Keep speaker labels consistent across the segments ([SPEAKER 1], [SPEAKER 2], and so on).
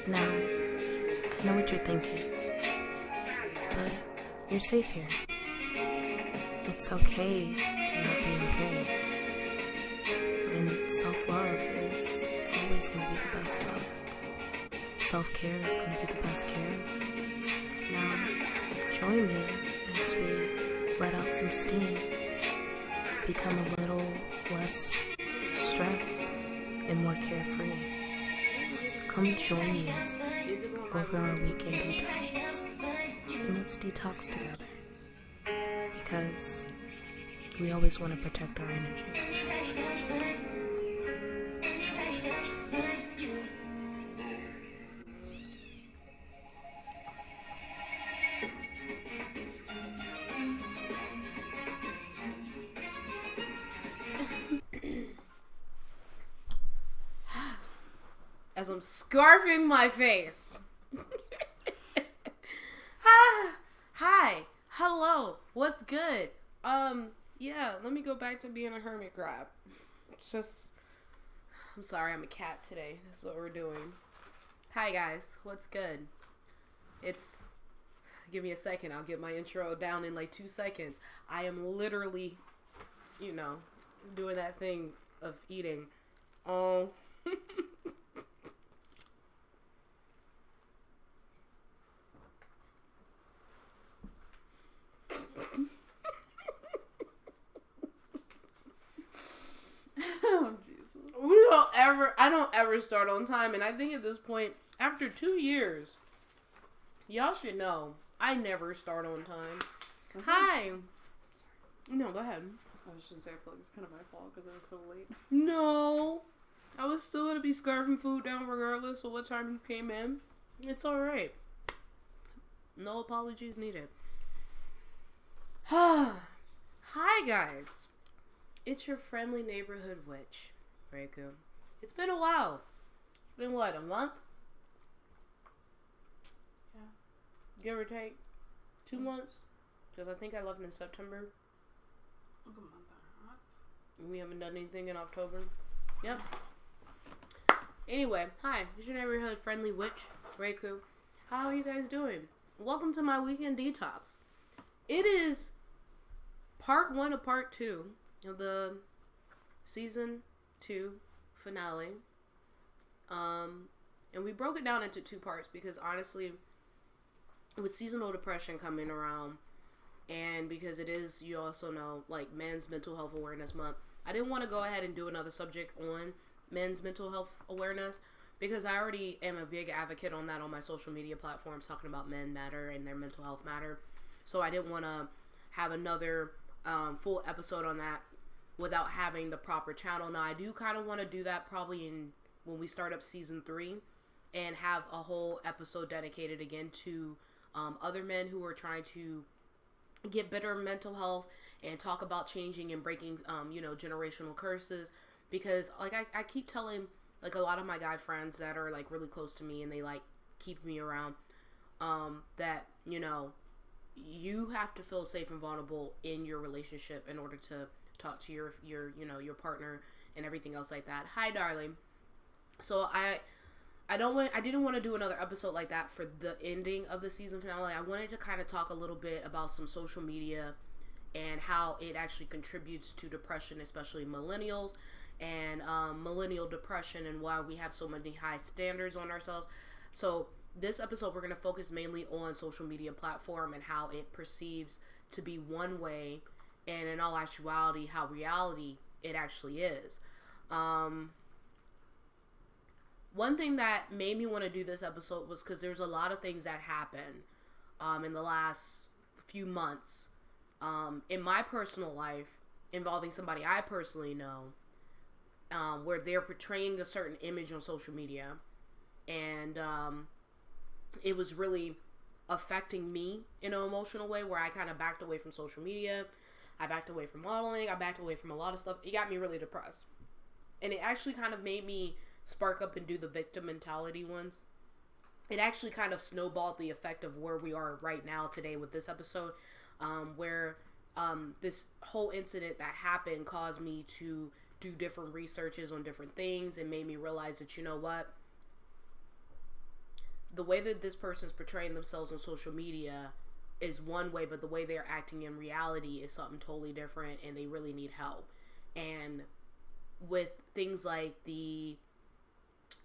[SPEAKER 1] Now, I know what you're thinking, but you're safe here. It's okay to not be okay. And self-love is always going to be the best love. Self-care is going to be the best care. Now, join me as we let out some steam, become a little less stressed and more carefree. Come join me over our weekend detox, and let's detox together, because we always want to protect our energy.
[SPEAKER 2] As I'm scarfing my face. Hi, hello, what's good? Yeah, let me go back to being a hermit crab. I'm sorry, I'm a cat today. That's what we're doing. Hi guys, what's good? Give me a second, I'll get my intro down in like 2 seconds. I am literally, doing that thing of eating. Oh.
[SPEAKER 3] Oh, Jesus.
[SPEAKER 2] I don't ever start on time, and I think at this point, after 2 years, y'all should know, I never start on time.
[SPEAKER 3] Mm-hmm.
[SPEAKER 2] Hi. No, go ahead.
[SPEAKER 3] I was just gonna say, I feel like it's kind of my fault because I was so late.
[SPEAKER 2] No. I was still gonna be scarfing food down regardless of what time you came in. It's alright. No apologies needed. Hi, guys. It's your friendly neighborhood witch, Reiku. It's been a while. It's been what, a month?
[SPEAKER 3] Yeah.
[SPEAKER 2] Give or take. 2 months? Because I think I left in September.
[SPEAKER 3] Like a month and a half.
[SPEAKER 2] And we haven't done anything in October. Yep. Anyway, hi. It's your neighborhood friendly witch, Reiku. How are you guys doing? Welcome to my weekend detox. It is part 1 of part 2 of the season 2 finale. And we broke it down into 2 parts because honestly, with seasonal depression coming around, and because it is, you also know, like Men's Mental Health Awareness Month, I didn't want to go ahead and do another subject on men's mental health awareness because I already am a big advocate on that on my social media platforms, talking about men matter and their mental health matter. So I didn't want to have another full episode on that without having the proper channel. Now I do kind of want to do that probably when we start up season 3 and have a whole episode dedicated again to other men who are trying to get better mental health and talk about changing and breaking generational curses, because like I keep telling like a lot of my guy friends that are like really close to me and they like keep me around that you have to feel safe and vulnerable in your relationship in order to talk to your partner and everything else like that. Hi, darling. So I didn't want to do another episode like that for the ending of the season finale. I wanted to kind of talk a little bit about some social media and how it actually contributes to depression, especially millennials and millennial depression, and why we have so many high standards on ourselves. So this episode, we're going to focus mainly on social media platform and how it perceives to be one way, and in all actuality, how reality it actually is. One thing that made me want to do this episode was because there's a lot of things that happened in the last few months in my personal life involving somebody I personally know, where they're portraying a certain image on social media, and it was really affecting me in an emotional way where I kind of backed away from social media. I backed away from modeling. I backed away from a lot of stuff. It got me really depressed. And it actually kind of made me spark up and do the victim mentality ones. It actually kind of snowballed the effect of where we are right now today with this episode, where this whole incident that happened caused me to do different researches on different things and made me realize that, you know what? the way that this person's portraying themselves on social media is one way, but the way they're acting in reality is something totally different, and they really need help. And with things like the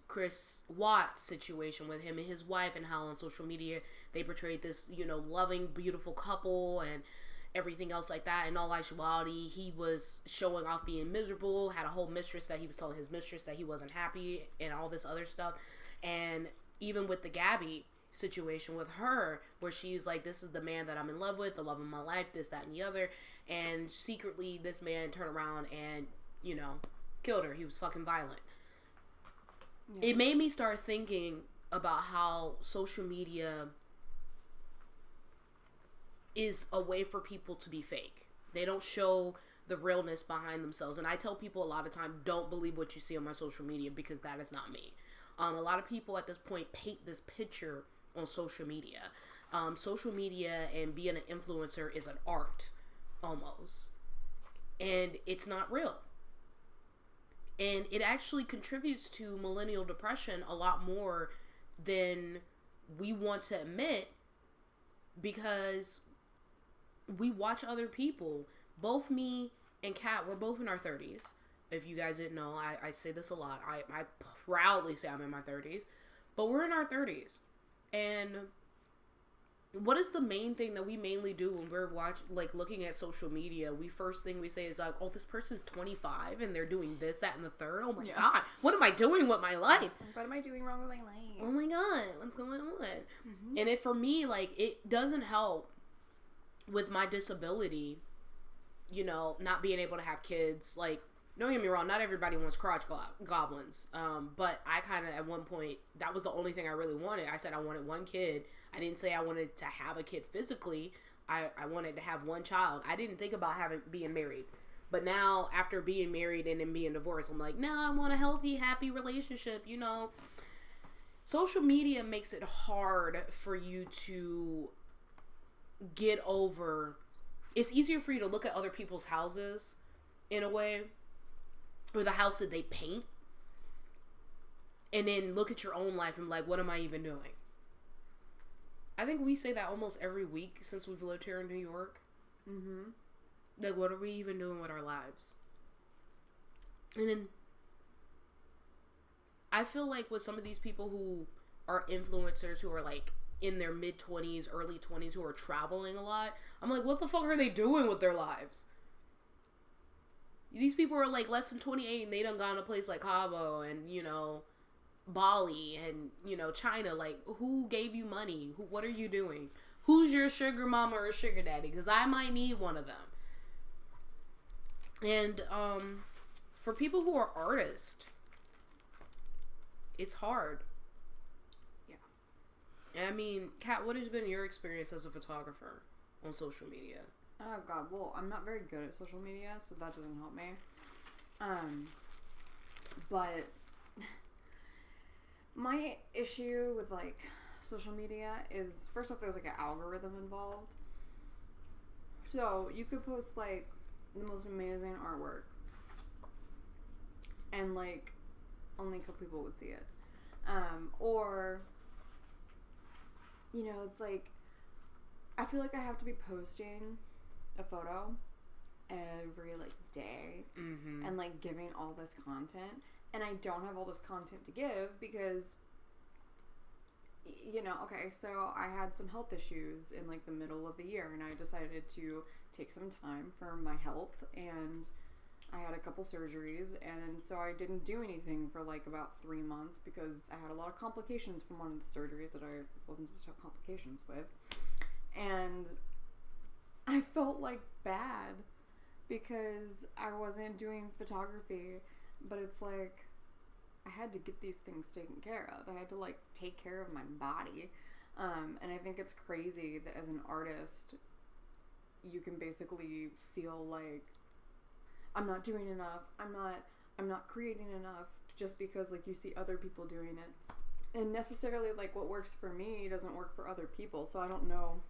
[SPEAKER 2] Chris Watts situation with him and his wife, and how on social media they portrayed this, you know, loving, beautiful couple and everything else like that. In all actuality, he was showing off being miserable, had a whole mistress that he was telling his mistress that he wasn't happy, and all this other stuff. And even with the Gabby situation with her, where she's like, this is the man that I'm in love with, the love of my life, this, that, and the other, and secretly this man turned around and, you know, killed her. He was fucking violent. Yeah. It made me start thinking about how social media is a way for people to be fake. They don't show the realness behind themselves. And I tell people a lot of time, don't believe what you see on my social media, because that is not me. A lot of people at this point paint this picture on social media. Social media and being an influencer is an art, almost. And it's not real. And it actually contributes to millennial depression a lot more than we want to admit, because we watch other people. Both me and Kat, we're both in our 30s. If you guys didn't know, I say this a lot. I proudly say I'm in my 30s. But we're in our 30s. And what is the main thing that we mainly do when we're looking at social media? First thing we say is like, oh, this person's 25 and they're doing this, that, and the third. Oh my God, what am I doing with my life?
[SPEAKER 3] What am I doing wrong with my life?
[SPEAKER 2] Oh my God, what's going on? Mm-hmm. And for me, like, it doesn't help with my disability, you know, not being able to have kids. Like, don't get me wrong, not everybody wants crotch goblins. But I kind of, at one point, that was the only thing I really wanted. I said I wanted one kid. I didn't say I wanted to have a kid physically. I wanted to have one child. I didn't think about being married. But now, after being married and then being divorced, I'm like, no, I want a healthy, happy relationship, you know. Social media makes it hard for you to get over. It's easier for you to look at other people's houses, in a way, or the house that they paint, and then look at your own life and be like, what am I even doing? I think we say that almost every week since we've lived here in New York. Mm-hmm. Like, what are we even doing with our lives? And then I feel like with some of these people who are influencers, who are like in their mid-20s, early 20s, who are traveling a lot, I'm like, what the fuck are they doing with their lives? These people are like less than 28 and they done gone to a place like Cabo and, you know, Bali and, you know, China. Like, who gave you money? What are you doing? Who's your sugar mama or sugar daddy? Because I might need one of them. And for people who are artists, it's hard. Yeah. I mean, Kat, what has been your experience as a photographer on social media?
[SPEAKER 3] Oh God, well, I'm not very good at social media, so that doesn't help me. But my issue with like social media is, first off, there's like an algorithm involved. So you could post like the most amazing artwork, and like only a couple people would see it. Or, you know, it's like, I feel like I have to be posting a photo every like day, mm-hmm. and like giving all this content, and I don't have all this content to give because, you know, okay, so I had some health issues in like the middle of the year, and I decided to take some time for my health, and I had a couple surgeries, and so I didn't do anything for like about 3 months because I had a lot of complications from one of the surgeries that I wasn't supposed to have complications with. And I felt like bad because I wasn't doing photography, but it's like I had to get these things taken care of. I had to like take care of my body. And I think it's crazy that as an artist, you can basically feel like I'm not doing enough. I'm not creating enough just because like you see other people doing it. And necessarily like what works for me doesn't work for other people. So I don't know.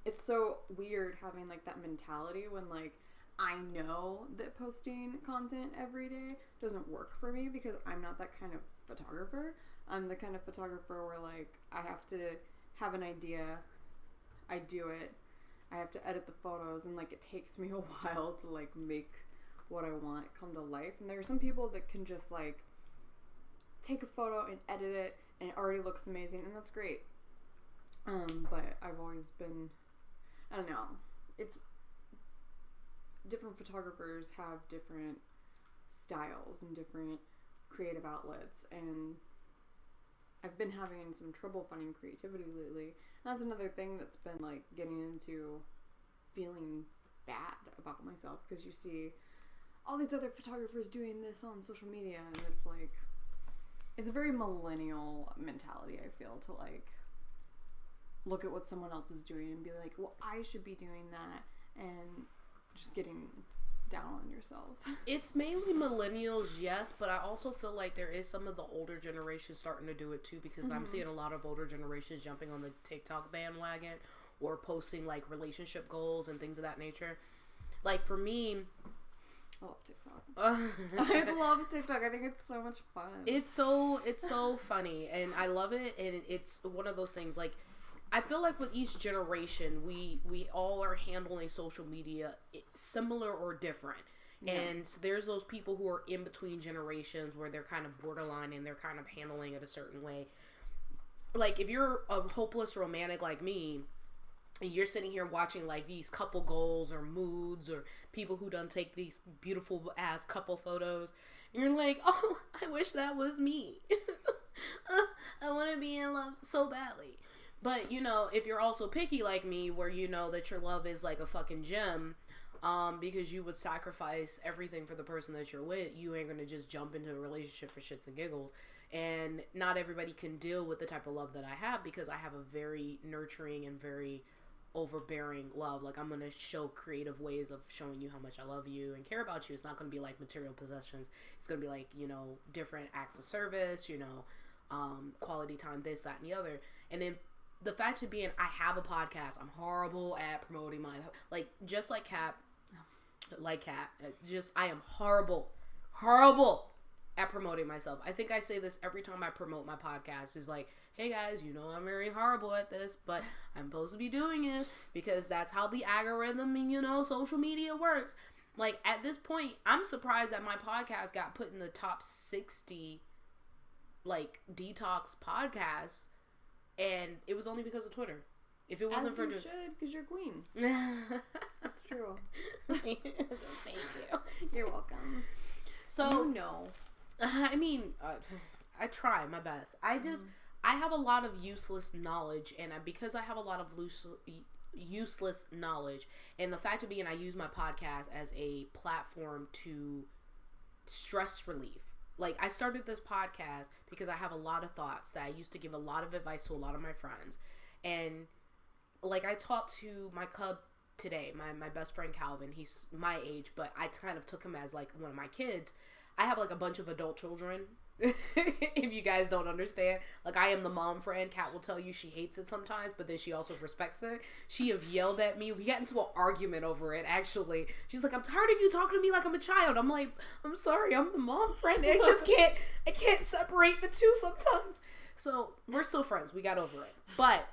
[SPEAKER 3] It's so weird having like that mentality when like I know that posting content every day doesn't work for me because I'm not that kind of photographer. I'm the kind of photographer where, like, I have to have an idea, I do it, I have to edit the photos, and, like, it takes me a while to, like, make what I want come to life. And there are some people that can just, like, take a photo and edit it, and it already looks amazing, and that's great. But I've always been, I don't know, it's, different photographers have different styles and different creative outlets, and I've been having some trouble finding creativity lately. And that's another thing that's been, like, getting into feeling bad about myself, because you see all these other photographers doing this on social media, and it's like, it's a very millennial mentality, I feel, to, like, look at what someone else is doing and be like, well, I should be doing that, and just getting down on yourself.
[SPEAKER 2] It's mainly millennials, yes, but I also feel like there is some of the older generations starting to do it too, because I'm seeing a lot of older generations jumping on the TikTok bandwagon or posting, like, relationship goals and things of that nature. Like, for me,
[SPEAKER 3] I love TikTok. I love TikTok. I think it's so much fun.
[SPEAKER 2] It's so funny, and I love it, and it's one of those things, like, I feel like with each generation, we all are handling social media similar or different. Yeah. And so there's those people who are in between generations where they're kind of borderline and they're kind of handling it a certain way. Like, if you're a hopeless romantic like me, and you're sitting here watching, like, these couple goals or moods or people who done take these beautiful ass couple photos, and you're like, oh, I wish that was me. I want to be in love so badly. But, you know, if you're also picky like me, where you know that your love is like a fucking gem, because you would sacrifice everything for the person that you're with, you ain't gonna just jump into a relationship for shits and giggles. And not everybody can deal with the type of love that I have, because I have a very nurturing and very overbearing love. Like, I'm gonna show creative ways of showing you how much I love you and care about you. It's not gonna be like material possessions. It's gonna be like, you know, different acts of service, you know, quality time, this, that, and the other. And then the fact of being, I have a podcast. I'm horrible at promoting my, like, just like Kat, I am horrible at promoting myself. I think I say this every time I promote my podcast, is like, hey guys, you know I'm very horrible at this, but I'm supposed to be doing it because that's how the algorithm and, you know, social media works. Like, at this point, I'm surprised that my podcast got put in the top 60, like, detox podcasts. And it was only because of Twitter. If it wasn't for
[SPEAKER 3] you should, because you're queen. That's true.
[SPEAKER 2] Thank you.
[SPEAKER 3] You're welcome.
[SPEAKER 2] So,
[SPEAKER 3] you know.
[SPEAKER 2] I mean, I try my best. I have a lot of useless knowledge, and because I have a lot of useless knowledge, and the fact of being, I use my podcast as a platform to stress relief. Like, I started this podcast because I have a lot of thoughts that I used to give a lot of advice to a lot of my friends. And, like, I talked to my cub today, my best friend Calvin. He's my age, but I kind of took him as, like, one of my kids. I have, like, a bunch of adult children, if you guys don't understand. Like, I am the mom friend. Kat will tell you she hates it sometimes, but then she also respects it. She have yelled at me. We got into an argument over it, actually. She's like, I'm tired of you talking to me like I'm a child. I'm like, I'm sorry, I'm the mom friend. I can't separate the two sometimes. So, we're still friends. We got over it. But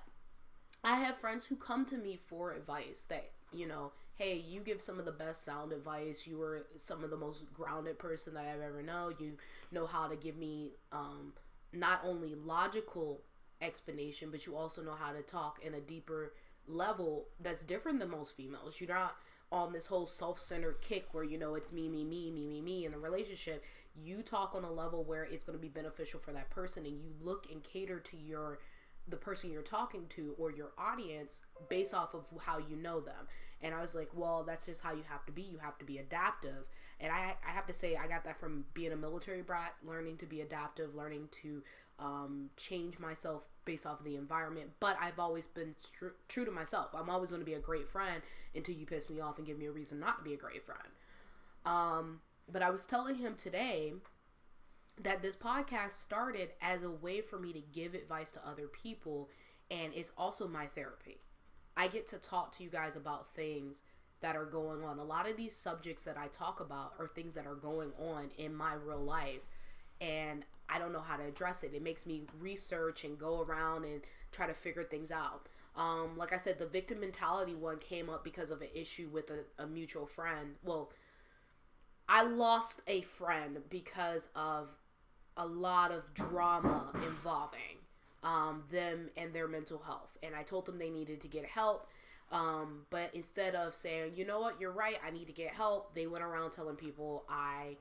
[SPEAKER 2] I have friends who come to me for advice that, you know, hey, you give some of the best sound advice. You were some of the most grounded person that I've ever known. You know how to give me not only logical explanation, but you also know how to talk in a deeper level that's different than most females. You're not on this whole self-centered kick where, you know, it's me in a relationship. You talk on a level where it's going to be beneficial for that person, and you look and cater to the person you're talking to or your audience based off of how you know them. And I was like, well, that's just how you have to be. You have to be adaptive. And I have to say, I got that from being a military brat, learning to be adaptive, learning to change myself based off of the environment. But I've always been true to myself. I'm always going to be a great friend until you piss me off and give me a reason not to be a great friend. But I was telling him today that this podcast started as a way for me to give advice to other people, and it's also my therapy. I get to talk to you guys about things that are going on. A lot of these subjects that I talk about are things that are going on in my real life, and I don't know how to address it. It makes me research and go around and try to figure things out. Like I said, the victim mentality one came up because of an issue with a mutual friend. Well, I lost a friend because of a lot of drama involving them and their mental health. And I told them they needed to get help. But instead of saying, you know what, you're right, I need to get help, they went around telling people I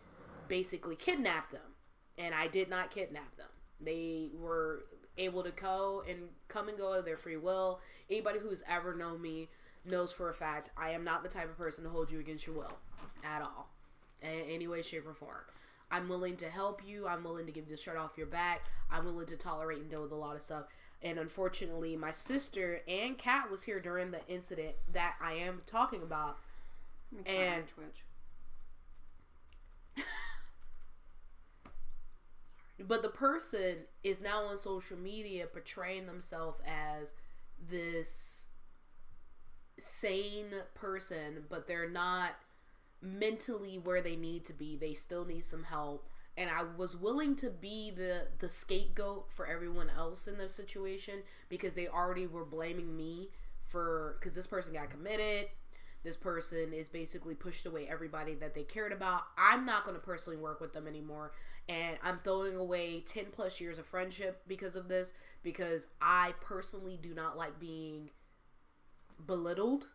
[SPEAKER 2] basically kidnapped them. And I did not kidnap them. They were able to come and go of their free will. Anybody who's ever known me knows for a fact I am not the type of person to hold you against your will at all, in any way, shape, or form. I'm willing to help you. I'm willing to give you the shirt off your back. I'm willing to tolerate and deal with a lot of stuff. And unfortunately, my sister and Kat was here during the incident that I am talking about. And
[SPEAKER 3] Twitch.
[SPEAKER 2] But the person is now on social media portraying themselves as this sane person, but they're not mentally where they need to be. They still need some help. And I was willing to be the scapegoat for everyone else in the situation because they already were blaming me because this person got committed. This person is basically pushed away everybody that they cared about. I'm not going to personally work with them anymore. And I'm throwing away 10 plus years of friendship because of this. Because I personally do not like being belittled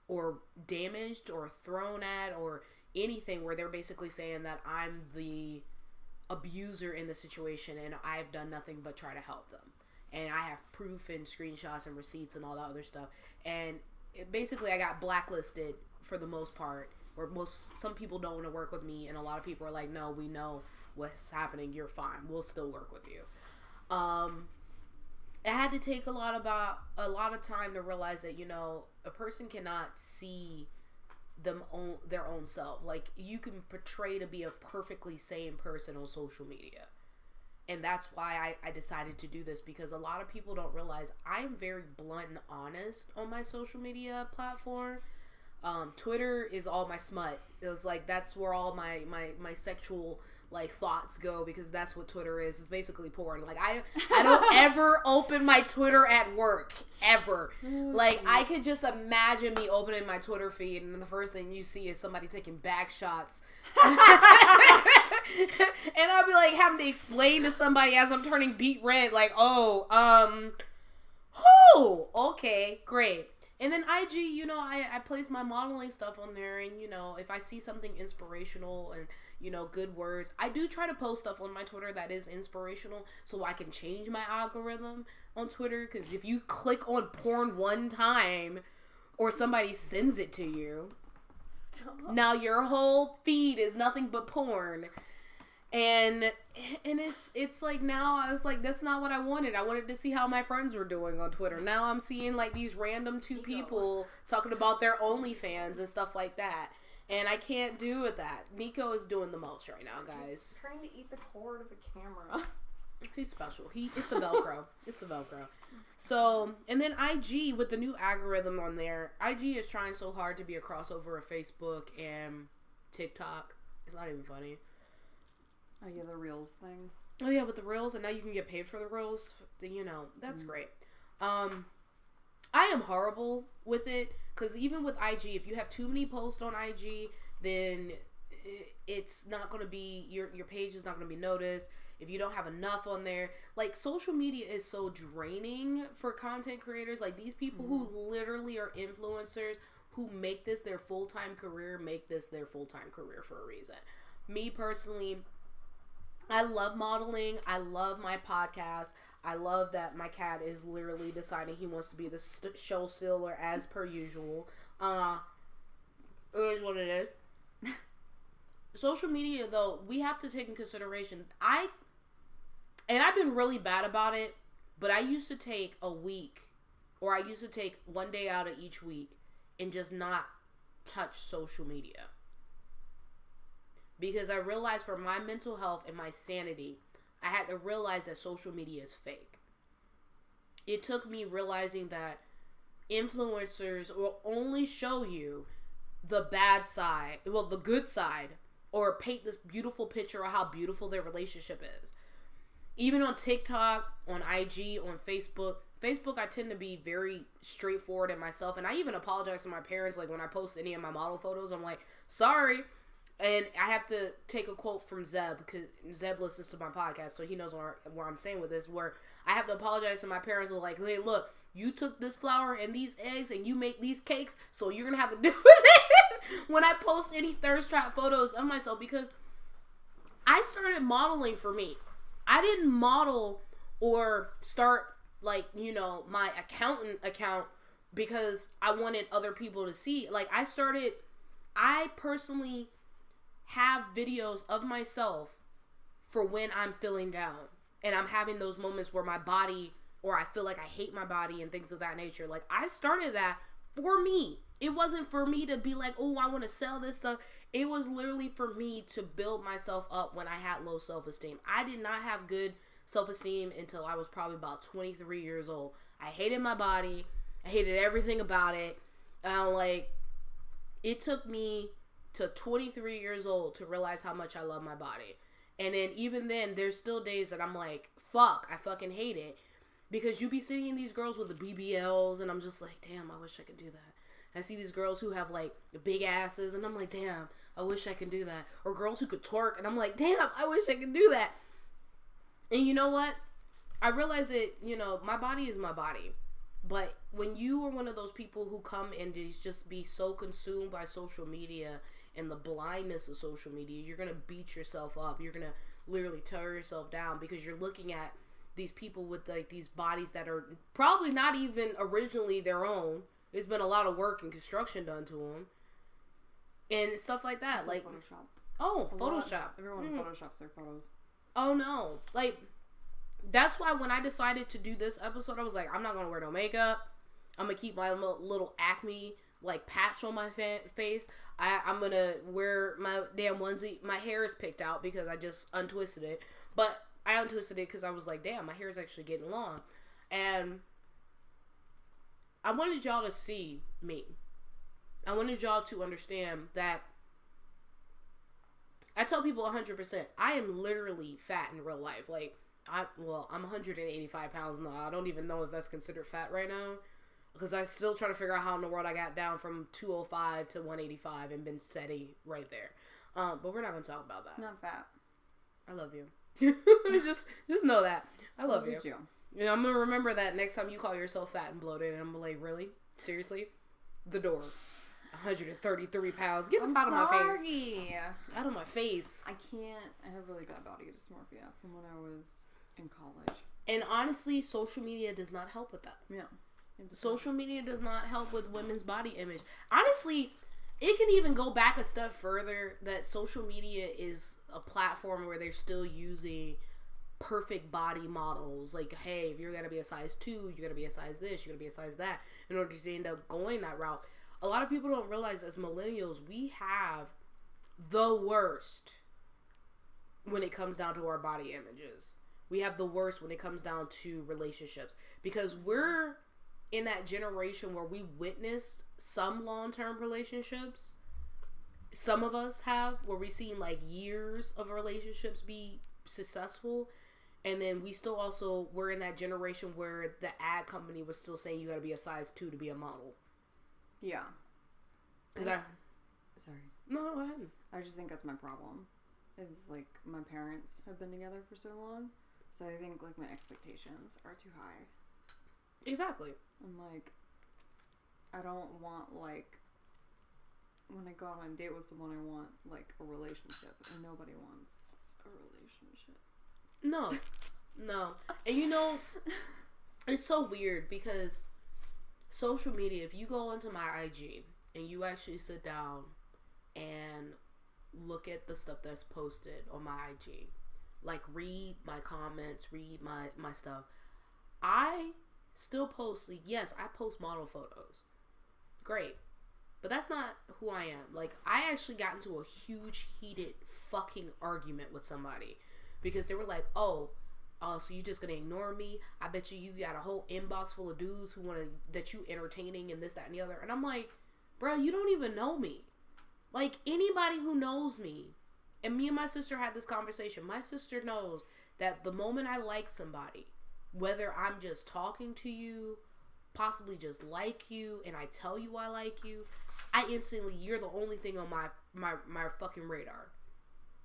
[SPEAKER 2] or damaged or thrown at or anything where they're basically saying that I'm the abuser in the situation and I've done nothing but try to help them. And I have proof and screenshots and receipts and all that other stuff. And basically I got blacklisted for the most part, where some people don't want to work with me, and a lot of people are like, no, we know what's happening, you're fine, we'll still work with you. It had to take a lot of time to realize that, you know, a person cannot see their own self. Like, you can portray to be a perfectly sane person on social media. And that's why I decided to do this, because a lot of people don't realize I'm very blunt and honest on my social media platform. Twitter is all my smut. It was like, that's where all my sexual like thoughts go, because that's what Twitter is. It's basically porn. Like, I don't ever open my Twitter at work, ever. Like, I could just imagine me opening my Twitter feed and the first thing you see is somebody taking back shots. And I'll be like having to explain to somebody as I'm turning beet red, like, okay, great. And then IG, you know, I place my modeling stuff on there, and, you know, if I see something inspirational and, you know, good words, I do try to post stuff on my Twitter that is inspirational so I can change my algorithm on Twitter, because if you click on porn one time or somebody sends it to you, now your whole feed is nothing but porn. And it's like, now I was like, that's not what I wanted. I wanted to see how my friends were doing on Twitter. Now I'm seeing like these random two people talking about their OnlyFans and stuff like that. And I can't do with that. Nico is doing the most right now, guys.
[SPEAKER 3] He's trying to eat the cord of the camera.
[SPEAKER 2] He's special. It's the Velcro. It's the Velcro. So, and then IG, with the new algorithm on there, IG is trying so hard to be a crossover of Facebook and TikTok. It's not even funny.
[SPEAKER 3] Oh yeah, the Reels thing.
[SPEAKER 2] Oh yeah, with the Reels, and now you can get paid for the Reels. You know, that's great. I am horrible with it, because even with IG, if you have too many posts on IG, then it's not going to be, your page is not going to be noticed. If you don't have enough on there, like, social media is so draining for content creators. Like, these people who literally are influencers, who make this their full-time career, for a reason. Me personally, I love modeling. I love my podcast. I love that my cat is literally deciding he wants to be the show stealer as per usual. It is what it is. Social media, though, we have to take in consideration. I've been really bad about it, but I used to take a week, or I used to take one day out of each week and just not touch social media. Because I realized, for my mental health and my sanity, I had to realize that social media is fake. It took me realizing that influencers will only show you the bad side, well, the good side, or paint this beautiful picture of how beautiful their relationship is. Even on TikTok, on IG, on Facebook, I tend to be very straightforward in myself. And I even apologize to my parents. Like, when I post any of my model photos, I'm like, sorry. And I have to take a quote from Zeb, because Zeb listens to my podcast, so he knows where I'm saying with this, where I have to apologize to my parents. Like, hey, look, you took this flour and these eggs and you make these cakes, so you're going to have to do it when I post any thirst trap photos of myself, because I started modeling for me. I didn't model or start, like, you know, my accountant account because I wanted other people to see. Like, I personally have videos of myself for when I'm feeling down and I'm having those moments where my body, or I feel like I hate my body and things of that nature. Like, I started that for me. It wasn't for me to be like, oh, I want to sell this stuff. It was literally for me to build myself up when I had low self-esteem. I did not have good self-esteem until I was probably about 23 years old. I hated my body. I hated everything about it. Like, it took me to 23 years old to realize how much I love my body. And then even then, there's still days that I'm like, fuck, I fucking hate it. Because you be seeing these girls with the BBLs, and I'm just like, damn, I wish I could do that. I see these girls who have, like, big asses, and I'm like, damn, I wish I could do that. Or girls who could twerk, and I'm like, damn, I wish I could do that. And you know what? I realize that, you know, my body is my body. But when you are one of those people who come and just be so consumed by social media and the blindness of social media, you're going to beat yourself up. You're going to literally tear yourself down because you're looking at these people with, like, these bodies that are probably not even originally their own. There's been a lot of work and construction done to them. And stuff like that. Like,
[SPEAKER 3] Photoshop.
[SPEAKER 2] Oh, Photoshop.
[SPEAKER 3] Everyone photoshops their photos.
[SPEAKER 2] Oh, no. Like, that's why when I decided to do this episode, I was like, I'm not going to wear no makeup. I'm going to keep my little Acme, like, patch on my face. I'm going to wear my damn onesie. My hair is picked out because I just untwisted it. But I untwisted it because I was like, damn, my hair is actually getting long. And I wanted y'all to see me. I wanted y'all to understand that I tell people 100%, I am literally fat in real life. Like, I'm 185 pounds now. I don't even know if that's considered fat right now. Because I still try to figure out how in the world I got down from 205 to 185 and been steady right there. But we're not going to talk about that.
[SPEAKER 3] Not fat.
[SPEAKER 2] I love you. just know that. I love you. You know, I'm going to remember that next time you call yourself fat and bloated. And I'm like, really? Seriously? The door. 133 pounds. Get out of my face. Out of my face.
[SPEAKER 3] I can't. I have really bad body dysmorphia from when I was in college.
[SPEAKER 2] And honestly, social media does not help with that.
[SPEAKER 3] Yeah.
[SPEAKER 2] Social media does not help with women's body image. Honestly, it can even go back a step further that social media is a platform where they're still using perfect body models. Like, hey, if you're going to be a size 2, you're going to be a size this, you're going to be a size that, in order to end up going that route. A lot of people don't realize as millennials, we have the worst when it comes down to our body images. We have the worst when it comes down to relationships. Because we're in that generation where we witnessed some long-term relationships. Some of us have, where we've seen like years of relationships be successful. And then we still also, we're in that generation where the ad company was still saying you gotta be a size 2 to be a model.
[SPEAKER 3] Yeah.
[SPEAKER 2] Sorry. No, go ahead.
[SPEAKER 3] I just think that's my problem. Is like my parents have been together for so long. So I think like my expectations are too high.
[SPEAKER 2] Exactly.
[SPEAKER 3] And like, I don't want like, when I go on a date with someone, I want like a relationship. And nobody wants a relationship. No. And you know, it's so weird because social media, if you go onto my IG and you actually sit down and look at the stuff that's posted on my IG, like read my comments, read my stuff, I still post, yes, I post model photos. Great. But that's not who I am. Like, I actually got into a huge heated fucking argument with somebody because they were like, oh, so you just gonna ignore me? I bet you got a whole inbox full of dudes who that you entertaining and this, that, and the other. And I'm like, bro, you don't even know me. Like, anybody who knows me
[SPEAKER 2] And me and my sister had this conversation. My sister knows that the moment I like somebody, whether I'm just talking to you, possibly just like you, and I tell you I like you, I instantly, you're the only thing on my fucking radar.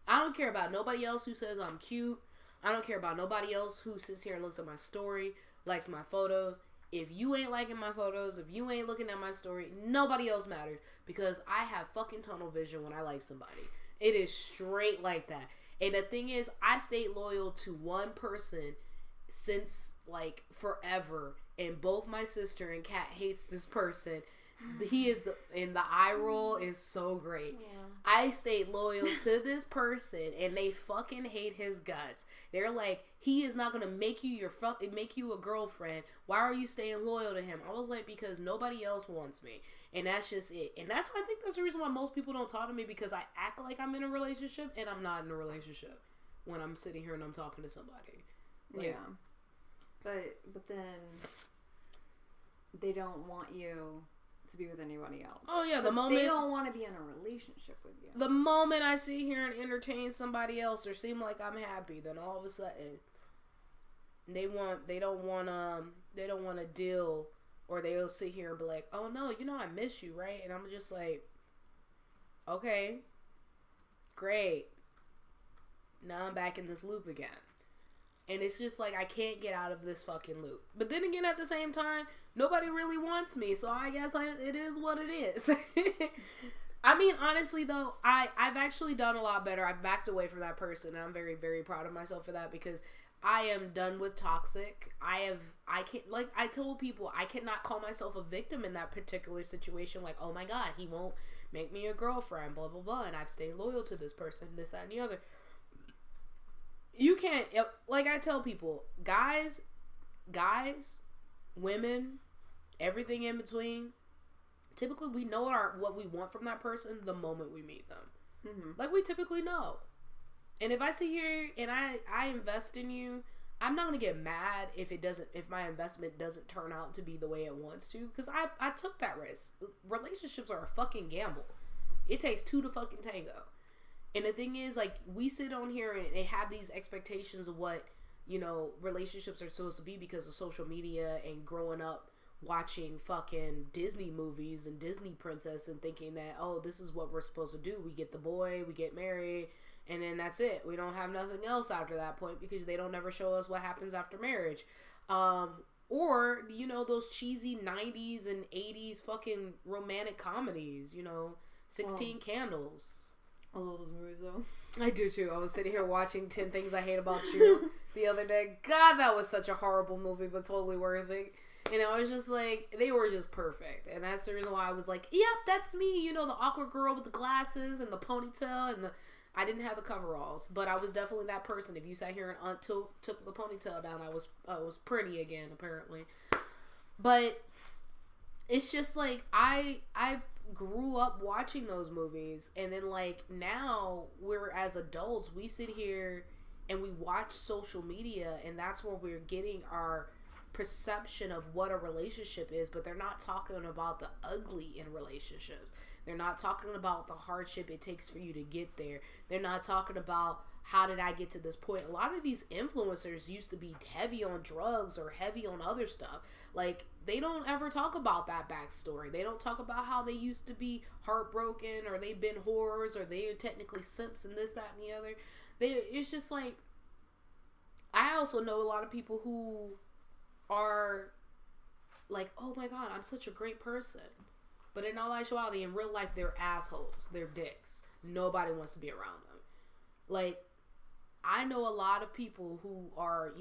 [SPEAKER 2] I don't care about nobody else who says I'm cute. I don't care about nobody else who sits here and looks at my story, likes my photos. If you ain't liking my photos, if you ain't looking at my story, nobody else matters, because I have fucking tunnel vision when I like somebody. It is straight like that. And the thing is, I stayed loyal to one person since like forever, and both my sister and Kat hates this person. He is and the eye roll is so great. Yeah. I stayed loyal to this person, and they fucking hate his guts. They're like, he is not gonna make you make you a girlfriend. Why are you staying loyal to him? I was like, because nobody else wants me, and that's just it. And I think that's the reason why most people don't talk to me, because I act like I'm in a relationship, and I'm not in a relationship when I'm sitting here and I'm talking to somebody. Like,
[SPEAKER 3] yeah, but then they don't want you to be with anybody else.
[SPEAKER 2] Oh yeah, the moment
[SPEAKER 3] they don't want to be in a relationship with you.
[SPEAKER 2] The moment I sit here and entertain somebody else or seem like I'm happy, then all of a sudden they don't want to deal, or they'll sit here and be like, "Oh no, I miss you, right?" And I'm just like, "Okay, great. Now I'm back in this loop again." And it's just like, I can't get out of this fucking loop. But then again, at the same time, nobody really wants me. So I guess it is what it is. I mean, honestly, though, I've actually done a lot better. I've backed away from that person. And I'm very, very proud of myself for that, because I am done with toxic. I told people, I cannot call myself a victim in that particular situation. Like, oh my God, he won't make me a girlfriend, blah, blah, blah. And I've stayed loyal to this person, this, that, and the other. You can't, like I tell people, guys, women, everything in between, typically we know what we want from that person the moment we meet them. Mm-hmm. Like, we typically know. And if I sit here and I invest in you, I'm not going to get mad if my investment doesn't turn out to be the way it wants to, because I took that risk. Relationships are a fucking gamble. It takes two to fucking tango. And the thing is, like, we sit on here and have these expectations of what, relationships are supposed to be because of social media and growing up watching fucking Disney movies and Disney princess and thinking that, oh, this is what we're supposed to do. We get the boy, we get married, and then that's it. We don't have nothing else after that point, because they don't ever show us what happens after marriage. Or, those cheesy 90s and 80s fucking romantic comedies, 16 Candles.
[SPEAKER 3] I love those movies, though.
[SPEAKER 2] I do, too. I was sitting here watching 10 Things I Hate About You the other day. God, that was such a horrible movie, but totally worth it. And I was just like, they were just perfect. And that's the reason why I was like, yep, that's me. The awkward girl with the glasses and the ponytail and I didn't have the coveralls, but I was definitely that person. If you sat here and took the ponytail down, I was pretty again, apparently. But it's just like, I grew up watching those movies, and then like now we're as adults, we sit here and we watch social media, and that's where we're getting our perception of what a relationship is. But they're not talking about the ugly in relationships. They're not talking about the hardship it takes for you to get there. They're not talking about, how did I get to this point? A lot of these influencers used to be heavy on drugs or heavy on other stuff. Like, they don't ever talk about that backstory. They don't talk about how they used to be heartbroken, or they've been whores, or they're technically simps and this, that, and the other. It's just like, I also know a lot of people who are like, oh my God, I'm such a great person. But in all actuality, in real life, they're assholes. They're dicks. Nobody wants to be around them. Like, I know a lot of people who are,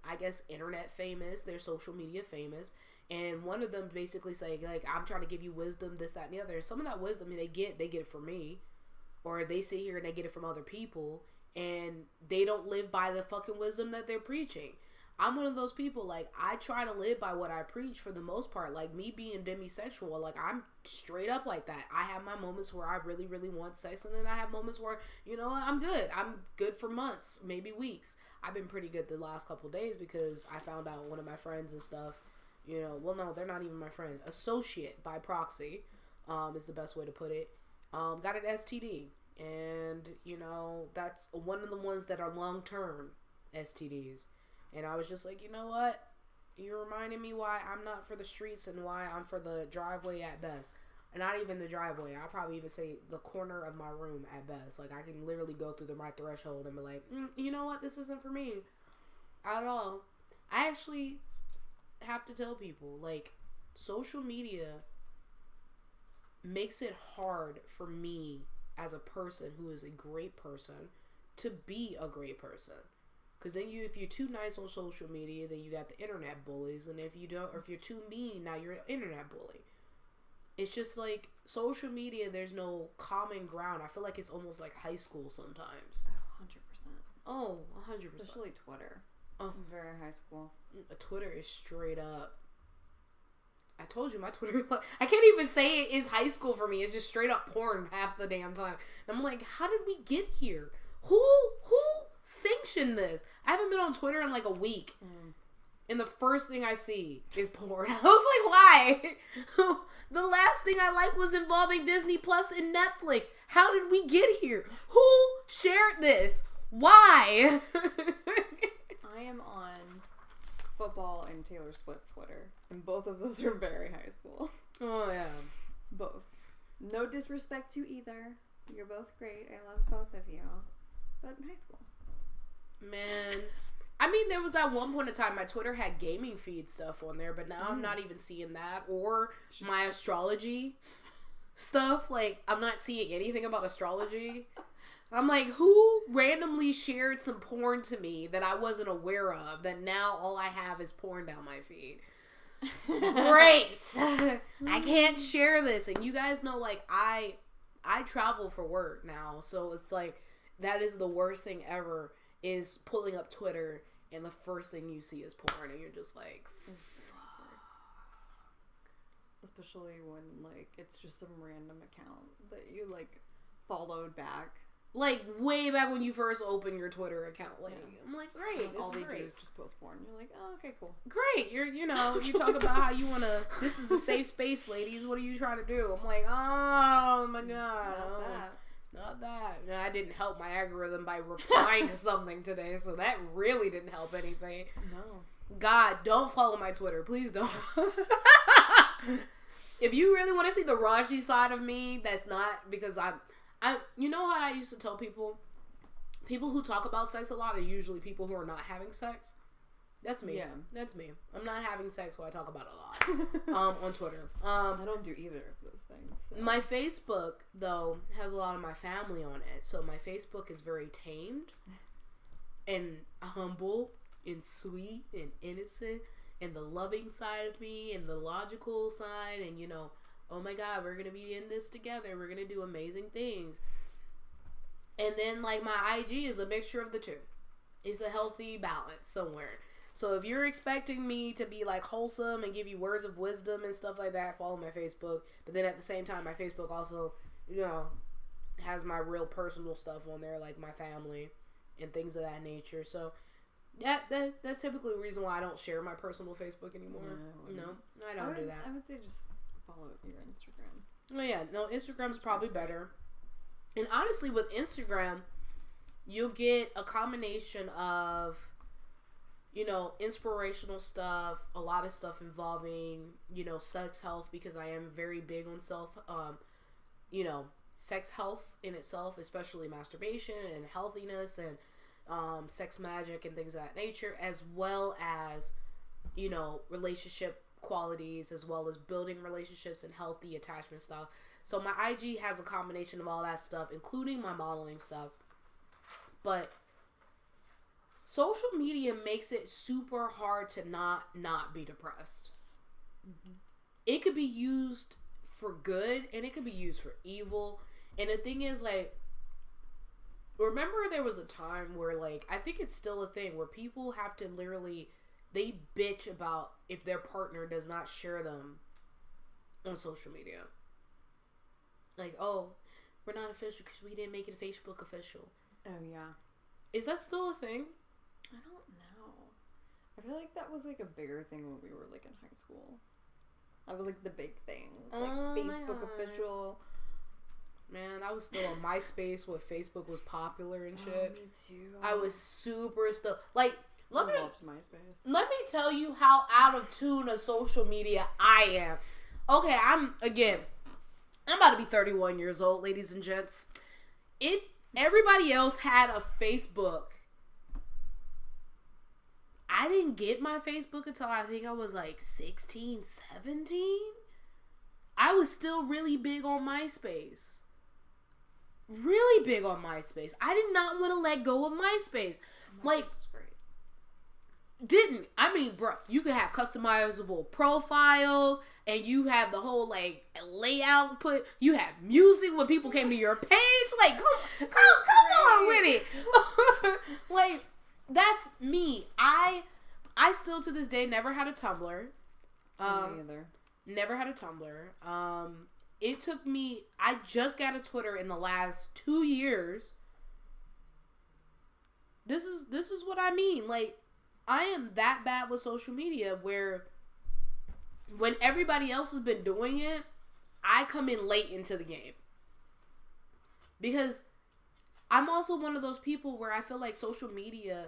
[SPEAKER 2] I guess internet famous, they're social media famous, and one of them basically say, like, I'm trying to give you wisdom, this, that, and the other. And some of that wisdom they get it from me, or they sit here and they get it from other people, and they don't live by the fucking wisdom that they're preaching. I'm one of those people, like, I try to live by what I preach for the most part. Like, me being demisexual, like, I'm straight up like that. I have my moments where I really, really want sex, and then I have moments where, I'm good. I'm good for months, maybe weeks. I've been pretty good the last couple days because I found out one of my friends and stuff, well, no, they're not even my friend. Associate by proxy, is the best way to put it. Got an STD. And, that's one of the ones that are long-term STDs. And I was just like, you know what? You're reminding me why I'm not for the streets and why I'm for the driveway at best. And not even the driveway. I'll probably even say the corner of my room at best. Like, I can literally go through my threshold and be like, you know what? This isn't for me at all. I actually have to tell people, like, social media makes it hard for me as a person who is a great person to be a great person. Because then if you're too nice on social media, then you got the internet bullies. And if you don't, or if you're too mean, now you're an internet bully. It's just like social media, there's no common ground. I feel like it's almost like high school sometimes.
[SPEAKER 3] 100%.
[SPEAKER 2] Oh, 100%.
[SPEAKER 3] Especially Twitter.
[SPEAKER 2] Oh,
[SPEAKER 3] very high school.
[SPEAKER 2] Twitter is straight up. I told you my Twitter, I can't even say it is high school for me. It's just straight up porn half the damn time. And I'm like, how did we get here? Who sanctioned this? I haven't been on Twitter in like a week. And the first thing I see is porn. I was like, why? The last thing I liked was involving Disney Plus and Netflix. How did we get here? Who shared this? Why?
[SPEAKER 3] I am on football and Taylor Swift Twitter. And both of those are very high school.
[SPEAKER 2] Oh, yeah.
[SPEAKER 3] Both. No disrespect to either. You're both great. I love both of you. But in high school.
[SPEAKER 2] Man. I mean, there was at one point in time my Twitter had gaming feed stuff on there, but now I'm not even seeing that or my astrology stuff. Like, I'm not seeing anything about astrology. I'm like, who randomly shared some porn to me that I wasn't aware of that now all I have is porn down my feed? Great. I can't share this. And you guys know, like, I travel for work now, so it's like that is the worst thing ever. Is pulling up Twitter and the first thing you see is porn and you're just like, fuck.
[SPEAKER 3] Especially when, like, it's just some random account that you, like, followed back.
[SPEAKER 2] Like, way back when you first opened your Twitter account. Like, yeah. I'm like, great, this
[SPEAKER 3] all they
[SPEAKER 2] great.
[SPEAKER 3] do is just post porn. You're like, oh, okay, cool.
[SPEAKER 2] Great. You talk about how you want to, this is a safe space, ladies. What are you trying to do? I'm like, oh my God. Not that. And I didn't help my algorithm by replying to something today, so that really didn't help anything.
[SPEAKER 3] No.
[SPEAKER 2] God, don't follow my Twitter. Please don't. If you really want to see the raunchy side of me, that's not because you know how I used to tell people who talk about sex a lot are usually people who are not having sex. That's me. Yeah. That's me. I'm not having sex, so I talk about it a lot on Twitter.
[SPEAKER 3] I don't do either of those things. So.
[SPEAKER 2] My Facebook, though, has a lot of my family on it. So my Facebook is very tamed and humble and sweet and innocent and the loving side of me and the logical side and, oh my God, we're going to be in this together. We're going to do amazing things. And then, like, my IG is a mixture of the two. It's a healthy balance somewhere. So if you're expecting me to be like wholesome and give you words of wisdom and stuff like that, follow my Facebook. But then at the same time, my Facebook also, has my real personal stuff on there, like my family and things of that nature. So that's typically the reason why I don't share my personal Facebook anymore. No, I don't do that.
[SPEAKER 3] I would say just follow your Instagram.
[SPEAKER 2] Oh yeah, no, Instagram's probably better. And honestly, with Instagram, you'll get a combination of inspirational stuff, a lot of stuff involving, sex health, because I am very big on sex health in itself, especially masturbation and healthiness and sex magic and things of that nature, as well as, relationship qualities, as well as building relationships and healthy attachment stuff. So my IG has a combination of all that stuff, including my modeling stuff. But social media makes it super hard to not be depressed. Mm-hmm. It could be used for good and it could be used for evil. And the thing is, like, remember there was a time where, like, I think it's still a thing where people have to literally, they bitch about if their partner does not share them on social media. Like, oh, we're not official because we didn't make it Facebook official.
[SPEAKER 3] Oh, yeah.
[SPEAKER 2] Is that still a thing?
[SPEAKER 3] I don't know. I feel like that was, like, a bigger thing when we were, like, in high school. That was, like, the big thing. It was, like, Facebook official.
[SPEAKER 2] Man, I was still on MySpace when Facebook was popular and shit.
[SPEAKER 3] Oh, me too.
[SPEAKER 2] I was super still like.
[SPEAKER 3] I loved MySpace.
[SPEAKER 2] Let me tell you how out of tune of social media I am. Okay, I'm about to be 31 years old, ladies and gents. Everybody else had a Facebook. I didn't get my Facebook until I think I was like 16, 17. I was still really big on MySpace. Really big on MySpace. I did not want to let go of MySpace. Like, I mean, bro, you could have customizable profiles and you have the whole like layout you have music when people came to your page. Like, come on with it. Like, that's me. I still to this day never had a Tumblr.
[SPEAKER 3] Me either.
[SPEAKER 2] Never had a Tumblr. It took me, I just got a Twitter in the last 2 years. This is what I mean. Like, I am that bad with social media where when everybody else has been doing it, I come in late into the game. Because I'm also one of those people where I feel like social media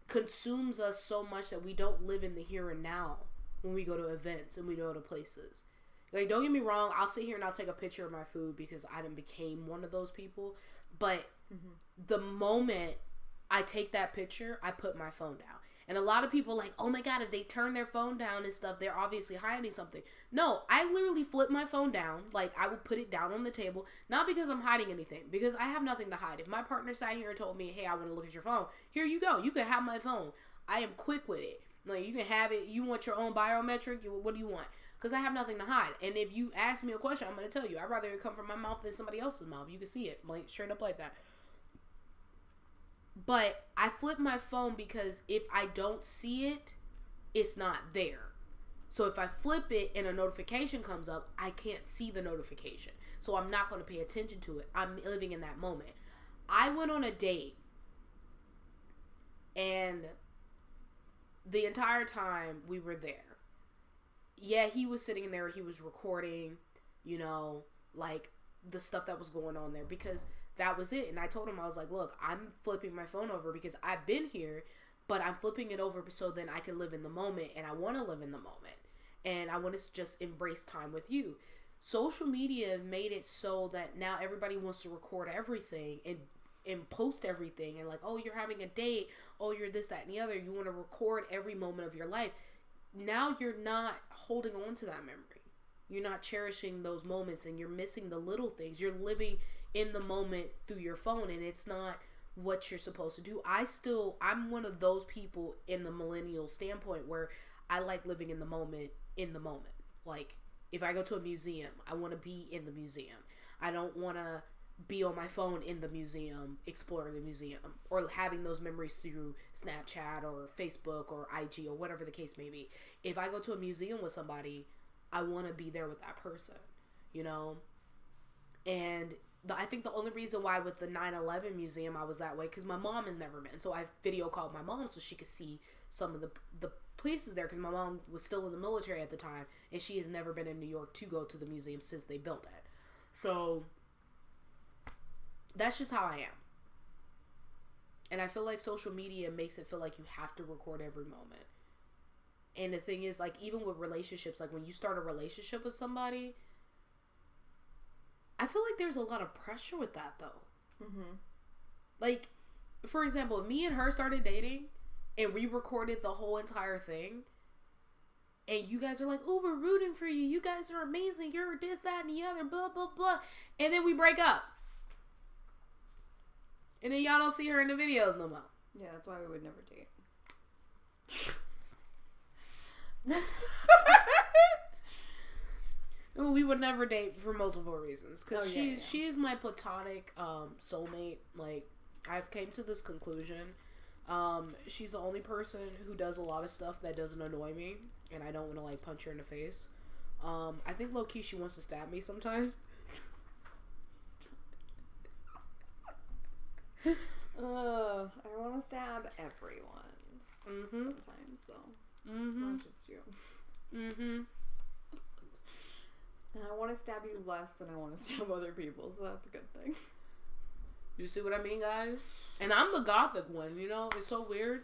[SPEAKER 2] consumes us so much that we don't live in the here and now when we go to events and we go to places. Like, don't get me wrong, I'll sit here and I'll take a picture of my food because I done became one of those people. But the moment I take that picture, I put my phone down. And a lot of people are like, oh my God, if they turn their phone down and stuff, they're obviously hiding something. No, I literally flip my phone down. Like, I would put it down on the table. Not because I'm hiding anything. Because I have nothing to hide. If my partner sat here and told me, hey, I want to look at your phone. Here you go. You can have my phone. I am quick with it. Like, you can have it. You want your own biometric? What do you want? Because I have nothing to hide. And if you ask me a question, I'm going to tell you. I'd rather it come from my mouth than somebody else's mouth. You can see it. Like, straight up like that. But I flip my phone because if I don't see it, it's not there. So if I flip it and a notification comes up, I can't see the notification. So I'm not going to pay attention to it. I'm living in that moment. I went on a date and the entire time we were there, yeah, he was sitting there, he was recording, you know, like the stuff that was going on there because that was it. And I told him, I was like, look, I'm flipping my phone over because I've been here, but I'm flipping it over so then I can live in the moment, and I want to live in the moment, and I want to just embrace time with you. Social media made it so that now everybody wants to record everything and post everything, and like, oh, you're having a date, oh, you're this, that, and the other. You want to record every moment of your life. Now you're not holding on to that memory. You're not cherishing those moments, and you're missing the little things. You're living in the moment through your phone, and it's not what you're supposed to do. I'm one of those people in the millennial standpoint where I like living in the moment. Like, if I go to a museum, I want to be in the museum. I don't want to be on my phone in the museum, exploring the museum, or having those memories through Snapchat or Facebook or IG or whatever the case may be. If I go to a museum with somebody, I want to be there with that person, you know? And I think the only reason why with the 9/11 museum I was that way, because my mom has never been. So I video called my mom so she could see some of the places there, because my mom was still in the military at the time, and she has never been in New York to go to the museum since they built it. So that's just how I am. And I feel like social media makes it feel like you have to record every moment. And the thing is, like, even with relationships, like when you start a relationship with somebody, I feel like there's a lot of pressure with that, though. Mm-hmm. Like, for example, if me and her started dating and we recorded the whole entire thing, and you guys are like, oh, we're rooting for you. You guys are amazing. You're this, that, and the other, blah, blah, blah. And then we break up. And then y'all don't see her in the videos no more.
[SPEAKER 3] Yeah, that's why we would never date.
[SPEAKER 2] We would never date for multiple reasons, because
[SPEAKER 3] she
[SPEAKER 2] is my platonic soulmate. Like, I've came to this conclusion. She's the only person who does a lot of stuff that doesn't annoy me, and I don't want to like punch her in the face. I think low key she wants to stab me sometimes.
[SPEAKER 3] I want to stab everyone. Mm-hmm. Sometimes though. Mm-hmm. Not just you.
[SPEAKER 2] Mm-hmm.
[SPEAKER 3] And I want to stab you less than I want to stab other people, so that's a good thing.
[SPEAKER 2] You see what I mean, guys? And I'm the gothic one, you know? It's so weird.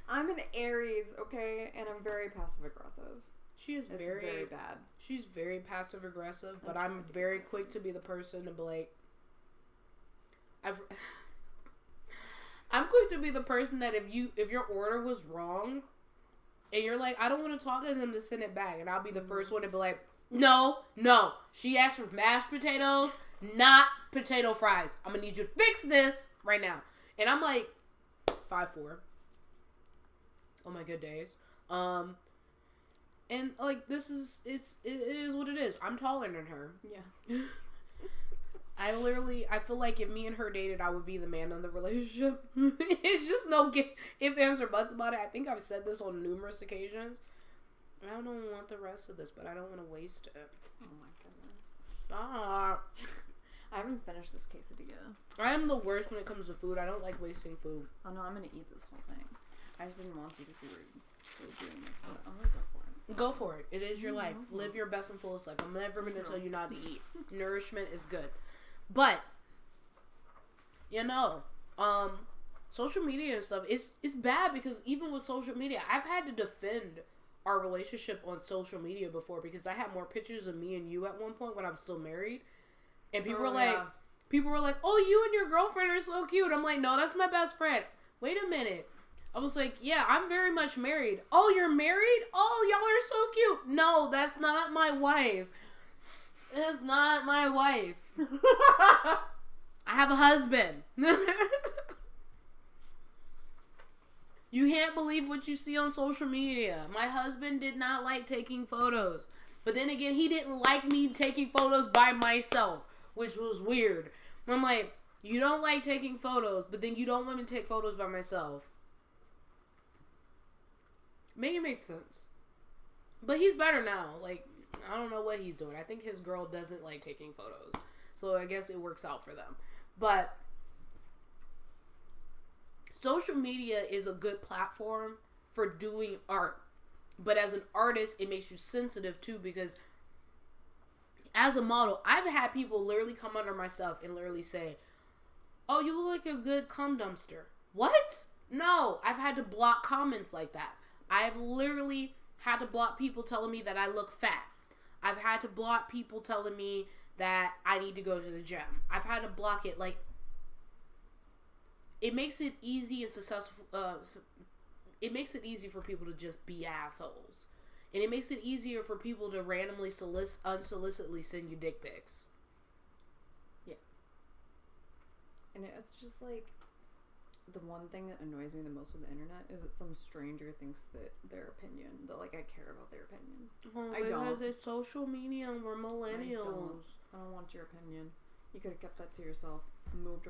[SPEAKER 3] I'm an Aries, okay? And I'm very passive-aggressive.
[SPEAKER 2] She is
[SPEAKER 3] It's
[SPEAKER 2] very...
[SPEAKER 3] very bad.
[SPEAKER 2] She's very passive-aggressive, but I'm very quick to be the person to be like... I'm quick to be the person that if your order was wrong, and you're like, I don't want to talk to them to send it back, and I'll be the first one to be like, no, she asked for mashed potatoes, not potato fries. I'm gonna need you to fix this right now. And I'm like 5'4" on my good days. And like it is what it is. I'm taller than her.
[SPEAKER 3] Yeah.
[SPEAKER 2] I feel like if me and her dated, I would be the man of the relationship. It's just no if, ands, or buts about it. I think I've said this on numerous occasions. I don't want the rest of this, but I don't want to waste it.
[SPEAKER 3] Oh my goodness.
[SPEAKER 2] Stop.
[SPEAKER 3] I haven't finished this quesadilla.
[SPEAKER 2] I am the worst when it comes to food. I don't like wasting food.
[SPEAKER 3] Oh no, I'm gonna eat this whole thing. I just didn't want to because we were doing this, but I'm gonna go for it.
[SPEAKER 2] Go for it. It is your life. Live your best and fullest life. I'm never going to tell you not to eat. Nourishment is good. But, you know, social media and stuff, it's bad because even with social media, I've had to defend our relationship on social media before because I had more pictures of me and you at one point when I'm still married. And people were like, oh, you and your girlfriend are so cute. I'm like, no, that's my best friend. Wait a minute. I was like, yeah, I'm very much married. Oh, you're married? Oh, y'all are so cute. No, that's not my wife. It's not my wife. I have a husband. You can't believe what you see on social media. My husband did not like taking photos. But then again, he didn't like me taking photos by myself, which was weird. I'm like, you don't like taking photos, but then you don't want me to take photos by myself. Make it make sense. But he's better now. Like, I don't know what he's doing. I think his girl doesn't like taking photos. So I guess it works out for them. But social media is a good platform for doing art. But as an artist, it makes you sensitive too because as a model, I've had people literally come under my stuff and literally say, oh, you look like a good cum dumpster. What? No, I've had to block comments like that. I've literally had to block people telling me that I look fat. I've had to block people telling me that I need to go to the gym. I've had to block it. Like, it makes it easy and successful. It makes it easy for people to just be assholes. And it makes it easier for people to randomly unsolicitedly send you dick pics.
[SPEAKER 3] Yeah. And it's just like, the one thing that annoys me the most with the internet is that some stranger thinks that their opinion, that like I care about their opinion.
[SPEAKER 2] Oh,
[SPEAKER 3] I don't.
[SPEAKER 2] Because it's social media and we're millennials.
[SPEAKER 3] I don't want your opinion. You could have kept that to yourself. Moved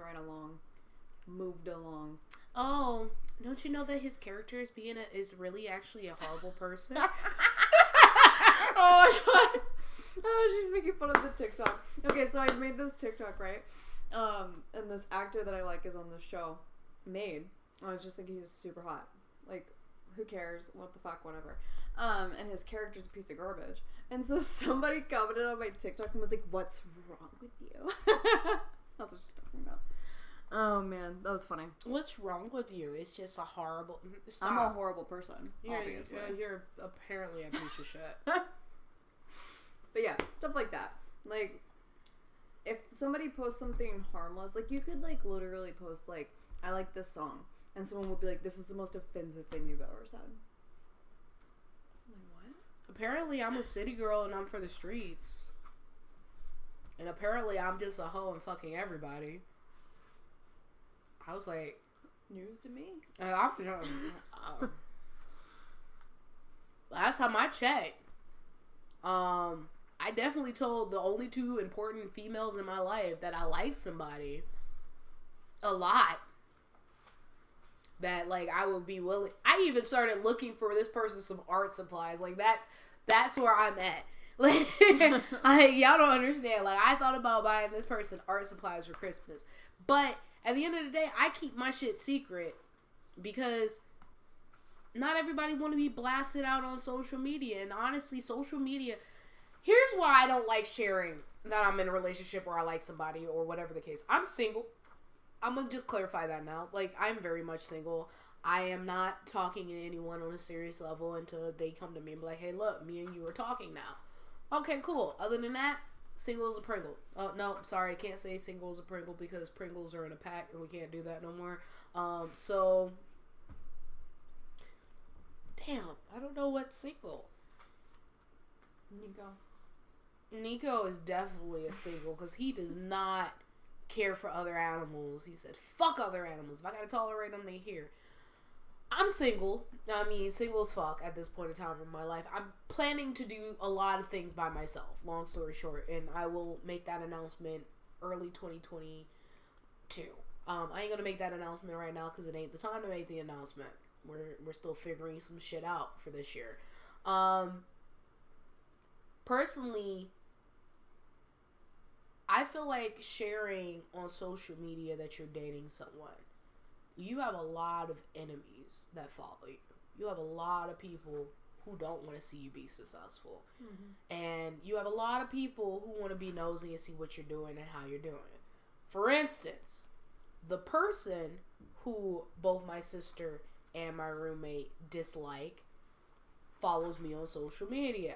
[SPEAKER 3] along.
[SPEAKER 2] Oh, don't you know that his character is really actually a horrible person?
[SPEAKER 3] Oh my god. Oh, she's making fun of the TikTok. Okay, so I made this TikTok, right? And this actor that I like is on this show. Made. I just think he's super hot. Like, who cares? What the fuck? Whatever. And his character's a piece of garbage. And so somebody commented on my TikTok and was like, "What's wrong with you?" That's what she's talking about. Oh man, that was funny.
[SPEAKER 2] What's wrong with you? It's just a horrible. Stop.
[SPEAKER 3] I'm a horrible person. Obviously,
[SPEAKER 2] you're apparently a piece of shit.
[SPEAKER 3] But yeah, stuff like that. Like, if somebody posts something harmless, like you could like literally post like, I like this song, and someone would be like, this is the most offensive thing you've ever said. I'm like, what?
[SPEAKER 2] Apparently I'm a city girl and I'm for the streets. And apparently I'm just a hoe and fucking everybody. I was like,
[SPEAKER 3] news to me.
[SPEAKER 2] Last time I checked, I definitely told the only two important females in my life that I like somebody a lot. That like I would be willing. I even started looking for this person some art supplies. Like that's where I'm at. Like y'all don't understand. Like I thought about buying this person art supplies for Christmas, but at the end of the day, I keep my shit secret because not everybody want to be blasted out on social media. And honestly, social media, here's why I don't like sharing that I'm in a relationship or I like somebody or whatever the case. I'm single. I'm going to just clarify that now. Like, I'm very much single. I am not talking to anyone on a serious level until they come to me and be like, hey, look, me and you are talking now. Okay, cool. Other than that, single as a Pringle. Oh, no, sorry, I can't say single as a Pringle because Pringles are in a pack and we can't do that no more. So, damn, I don't know what's single. Nico is definitely a single because he does not care for other animals. He said, fuck other animals. If I gotta tolerate them, they here. I'm single. I mean, single as fuck at this point in time in my life. I'm planning to do a lot of things by myself, long story short, and I will make that announcement early 2022. I ain't gonna make that announcement right now because it ain't the time to make the announcement. We're still figuring some shit out for this year. Personally, I feel like sharing on social media that you're dating someone, you have a lot of enemies that follow you. You have a lot of people who don't want to see you be successful. Mm-hmm. And you have a lot of people who want to be nosy and see what you're doing and how you're doing it. For instance, the person who both my sister and my roommate dislike follows me on social media.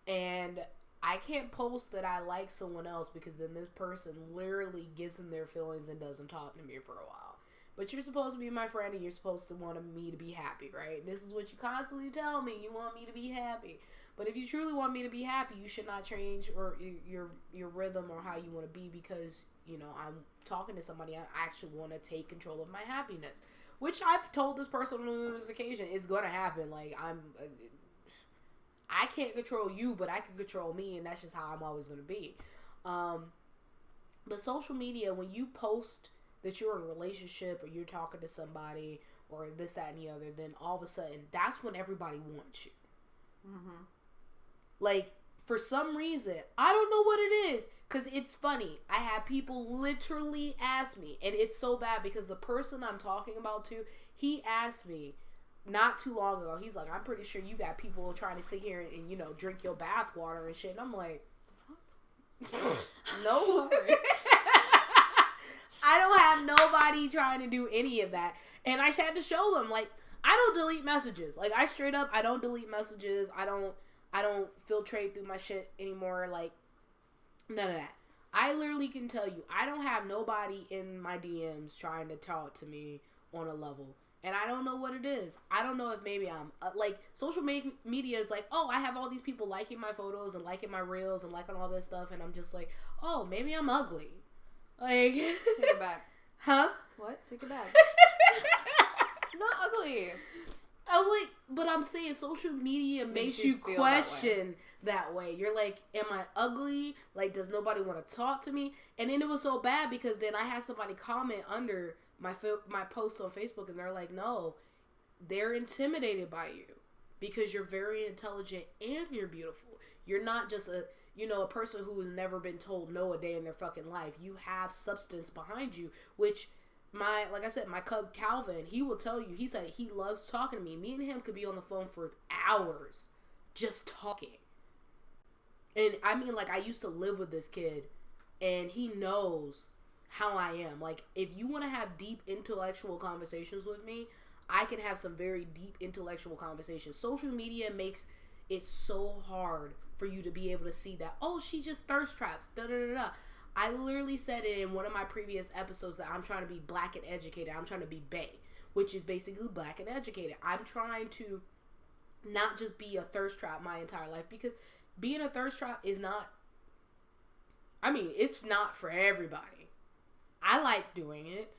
[SPEAKER 2] And I can't post that I like someone else because then this person literally gets in their feelings and doesn't talk to me for a while. But you're supposed to be my friend and you're supposed to want me to be happy, right? This is what you constantly tell me. You want me to be happy. But if you truly want me to be happy, you should not change or your rhythm or how you want to be because, you know, I'm talking to somebody. I actually want to take control of my happiness. Which I've told this person on numerous occasions. It's going to happen. Like, I can't control you, but I can control me, and that's just how I'm always going to be. But social media, when you post that you're in a relationship or you're talking to somebody or this, that, and the other, then all of a sudden, that's when everybody wants you. Mm-hmm. Like, for some reason, I don't know what it is, because it's funny. I have people literally ask me, and it's so bad because the person I'm talking about to, he asked me not too long ago, he's like, I'm pretty sure you got people trying to sit here and you know, drink your bath water and shit. And I'm like, no. I don't have nobody trying to do any of that. And I had to show them, like, I don't delete messages. Like, I straight up, I don't delete messages. I don't filtrate through my shit anymore. Like, none of that. I literally can tell you, I don't have nobody in my DMs trying to talk to me on a level. And I don't know what it is. I don't know if maybe I'm, like, social media is like, oh, I have all these people liking my photos and liking my reels and liking all this stuff. And I'm just like, oh, maybe I'm ugly. Like.
[SPEAKER 3] Take it back.
[SPEAKER 2] Huh?
[SPEAKER 3] What? Take it back. Not ugly.
[SPEAKER 2] I'm like, but I'm saying social media makes you question that way. You're like, am I ugly? Like, does nobody want to talk to me? And then it was so bad because then I had somebody comment under my post on Facebook, and they're like, no, they're intimidated by you because you're very intelligent and you're beautiful. You're not just a person who has never been told no a day in their fucking life. You have substance behind you, which like I said, my cub Calvin, he will tell you, he said he loves talking to me. Me and him could be on the phone for hours just talking. And I mean, like, I used to live with this kid and he knows how I am. Like, if you want to have deep intellectual conversations with me, I can have some very deep intellectual conversations. Social media makes it so hard for you to be able to see that, oh, she just thirst traps, da da da da. I literally said it in one of my previous episodes that I'm trying to be black and educated. I'm trying to be bae, which is basically black and educated. I'm trying to not just be a thirst trap my entire life, because being a thirst trap is not, I mean, it's not for everybody. I like doing it.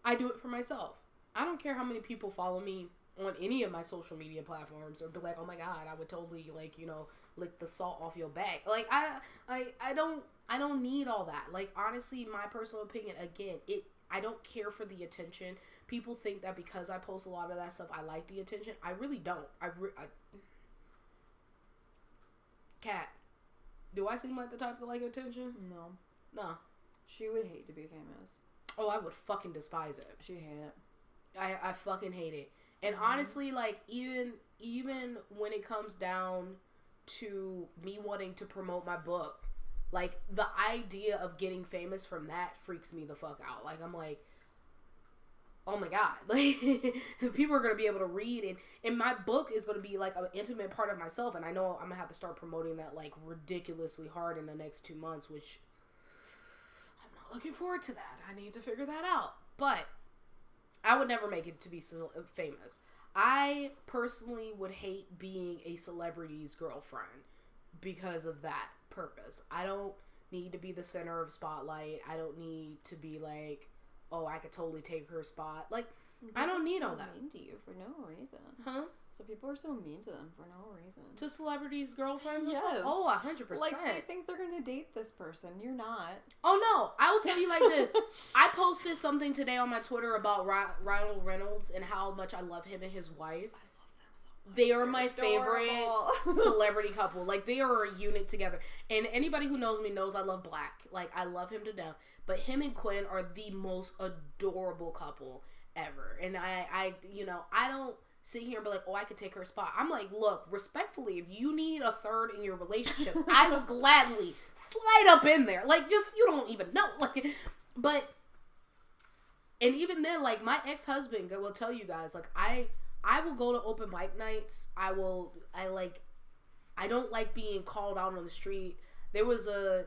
[SPEAKER 2] I do it for myself. I don't care how many people follow me on any of my social media platforms or be like, oh my God, I would totally, like, you know, lick the salt off your back. Like, I don't need all that. Like, honestly, my personal opinion, again, I don't care for the attention. People think that because I post a lot of that stuff, I like the attention. I really don't. Kat, do I seem like the type to like attention? No.
[SPEAKER 3] She would hate to be famous.
[SPEAKER 2] Oh, I would fucking despise it.
[SPEAKER 3] She'd hate it.
[SPEAKER 2] I fucking hate it. And honestly, like, even when it comes down to me wanting to promote my book, like, the idea of getting famous from that freaks me the fuck out. Like, I'm like, oh my god, like, people are going to be able to read, and my book is going to be, like, an intimate part of myself, and I know I'm going to have to start promoting that, like, ridiculously hard in the next 2 months, which I'm not looking forward to that. I need to figure that out. But I would never make it to be famous. I personally would hate being a celebrity's girlfriend because of that purpose. I don't need to be the center of spotlight. I don't need to be like, oh, I could totally take her spot. Like, I don't need all that.
[SPEAKER 3] Mean to you for no reason.
[SPEAKER 2] Huh?
[SPEAKER 3] So people are so mean to them for no reason.
[SPEAKER 2] To celebrities' girlfriends?
[SPEAKER 3] Yes.
[SPEAKER 2] Oh, 100%.
[SPEAKER 3] Like, they think they're going to date this person. You're not.
[SPEAKER 2] Oh, no. I will tell you like this. I posted something today on my Twitter about Ryan Reynolds and how much I love him and his wife.
[SPEAKER 3] I love them so much.
[SPEAKER 2] They are my favorite celebrity couple. Like, they are a unit together. And anybody who knows me knows I love Black. Like, I love him to death. But him and Quinn are the most adorable couple ever. And I don't sit here and be like, oh, I could take her spot. I'm like, look, respectfully, if you need a third in your relationship, I will gladly slide up in there. Like, just, you don't even know. Like, but, and even then, like, my ex-husband will tell you guys, like, I will go to open mic nights. I don't like being called out on the street. There was a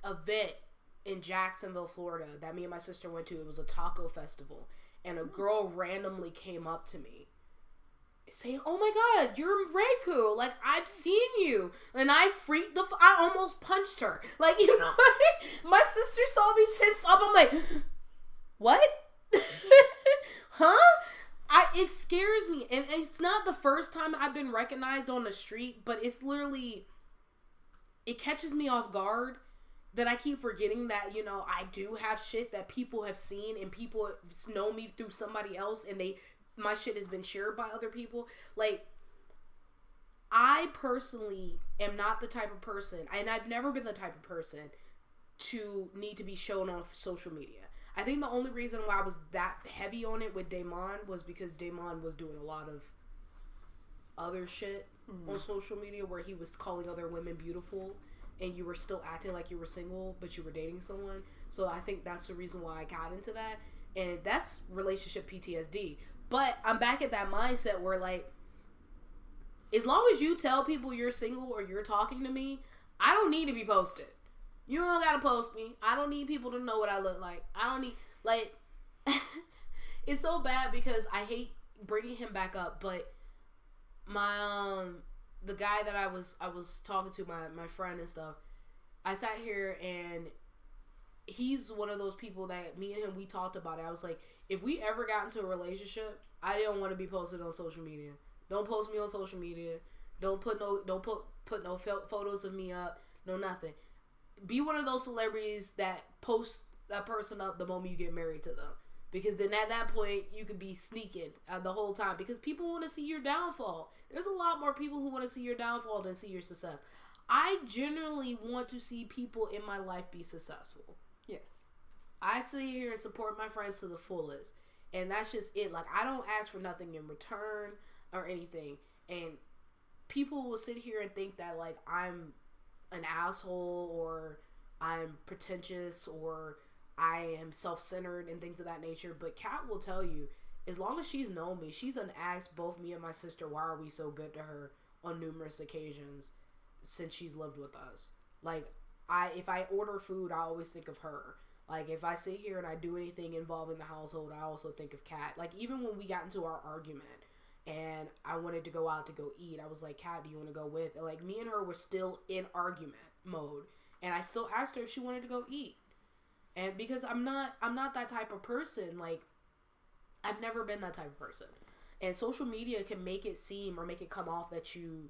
[SPEAKER 2] event in Jacksonville, Florida that me and my sister went to. It was a taco festival. And a girl randomly came up to me saying, oh my god, you're Reku. Like, I've seen you. And I freaked I almost punched her. Like, you know, my sister saw me tense up. I'm like, what? Huh? It scares me. And it's not the first time I've been recognized on the street, but it's literally, it catches me off guard that I keep forgetting that, you know, I do have shit that people have seen and people know me through somebody else, and my shit has been shared by other people. Like, I personally am not the type of person, and I've never been the type of person to need to be shown on social media. I think the only reason why I was that heavy on it with Damon was because Damon was doing a lot of other shit on social media where he was calling other women beautiful, and you were still acting like you were single, but you were dating someone. So I think that's the reason why I got into that. And that's relationship PTSD. But I'm back at that mindset where, like, as long as you tell people you're single or you're talking to me, I don't need to be posted. You don't gotta post me. I don't need people to know what I look like. I don't need, like, it's so bad because I hate bringing him back up, but my, the guy that I was talking to, my friend and stuff, I sat here and he's one of those people that me and him, we talked about it. I was like, if we ever got into a relationship, I didn't want to be posted on social media. Don't post me on social media. Don't put no photos of me up. No nothing. Be one of those celebrities that post that person up the moment you get married to them. Because then at that point, you could be sneaking the whole time. Because people want to see your downfall. There's a lot more people who want to see your downfall than see your success. I generally want to see people in my life be successful.
[SPEAKER 3] Yes.
[SPEAKER 2] I sit here and support my friends to the fullest. And that's just it. Like, I don't ask for nothing in return or anything. And people will sit here and think that, like, I'm an asshole or I'm pretentious or I am self-centered and things of that nature. But Kat will tell you, as long as she's known me, she's asked both me and my sister why are we so good to her on numerous occasions since she's lived with us. Like, if I order food, I always think of her. Like, if I sit here and I do anything involving the household, I also think of Kat. Like, even when we got into our argument and I wanted to go out to go eat, I was like, Kat, do you want to go with? And, like, me and her were still in argument mode. And I still asked her if she wanted to go eat. And because I'm not that type of person. Like, I've never been that type of person. And social media can make it seem or make it come off that you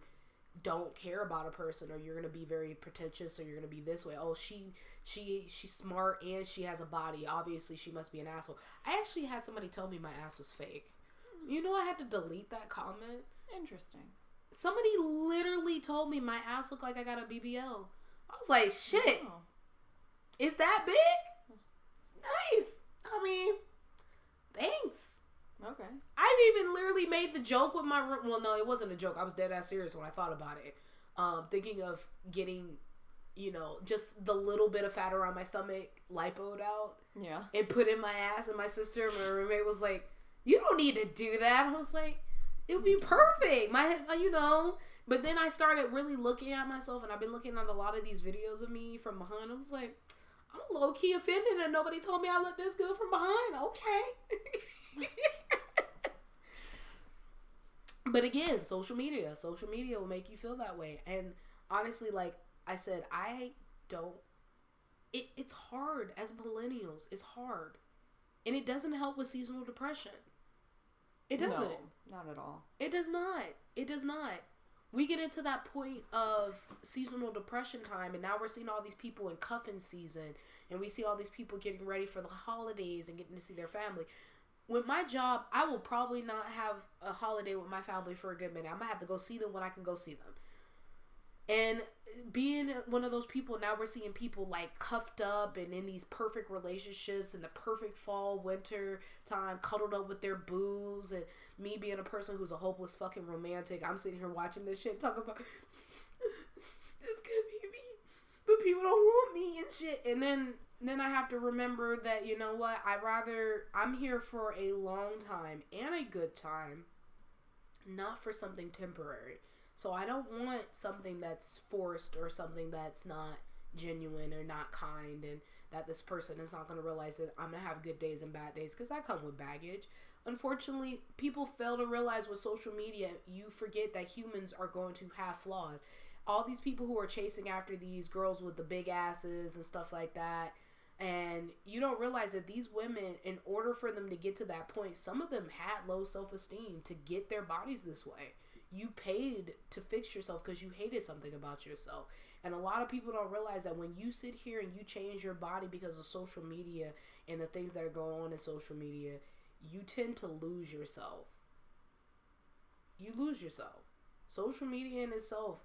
[SPEAKER 2] don't care about a person, or you're going to be very pretentious, or you're going to be this way. Oh, she's smart and she has a body. Obviously, she must be an asshole. I actually had somebody tell me my ass was fake. You know, I had to delete that comment.
[SPEAKER 3] Interesting.
[SPEAKER 2] Somebody literally told me my ass looked like I got a BBL. I was like, shit.
[SPEAKER 3] Oh.
[SPEAKER 2] Is that big? Nice. I mean, thanks.
[SPEAKER 3] Okay.
[SPEAKER 2] I've even literally made the joke with my... Well, no, it wasn't a joke. I was dead ass serious when I thought about it. Thinking of getting, you know, just the little bit of fat around my stomach lipoed out.
[SPEAKER 3] Yeah.
[SPEAKER 2] And put in my ass. And my sister, my roommate, was like, you don't need to do that. I was like, it would be perfect. My head, you know. But then I started really looking at myself, and I've been looking at a lot of these videos of me from behind. I was like, I'm low-key offended that nobody told me I look this good from behind. Okay. But again, social media will make you feel that way. And honestly, like I said, it's hard as millennials. It's hard. And it doesn't help with seasonal depression. It doesn't.
[SPEAKER 3] No, not at all.
[SPEAKER 2] It does not. It does not. We get into that point of seasonal depression time, and now we're seeing all these people in cuffing season, and we see all these people getting ready for the holidays and getting to see their family. With my job, I will probably not have a holiday with my family for a good minute. I'm going to have to go see them when I can go see them. And being one of those people, now we're seeing people like cuffed up and in these perfect relationships in the perfect fall, winter time, cuddled up with their booze. And me being a person who's a hopeless fucking romantic, I'm sitting here watching this shit, talking about, this could be me, but people don't want me and shit. And then I have to remember that, you know what, I'm here for a long time and a good time, not for something temporary. So I don't want something that's forced or something that's not genuine or not kind, and that this person is not going to realize that I'm going to have good days and bad days, because I come with baggage. Unfortunately, people fail to realize with social media, you forget that humans are going to have flaws. All these people who are chasing after these girls with the big asses and stuff like that, and you don't realize that these women, in order for them to get to that point, some of them had low self-esteem to get their bodies this way. You paid to fix yourself because you hated something about yourself. And a lot of people don't realize that when you sit here and you change your body because of social media and the things that are going on in social media, you tend to lose yourself. You lose yourself. Social media in itself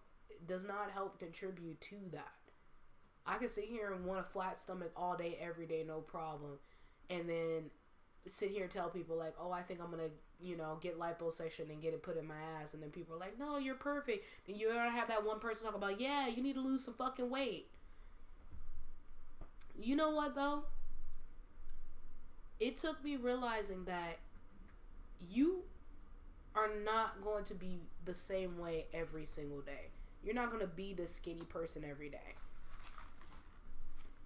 [SPEAKER 2] does not help contribute to that. I can sit here and want a flat stomach all day, every day, no problem. And then sit here and tell people like, oh, I think I'm going to, you know, get liposuction and get it put in my ass. And then people are like, no, you're perfect. And you're going to have that one person talk about, yeah, you need to lose some fucking weight. You know what, though? It took me realizing that you are not going to be the same way every single day. You're not going to be this skinny person every day.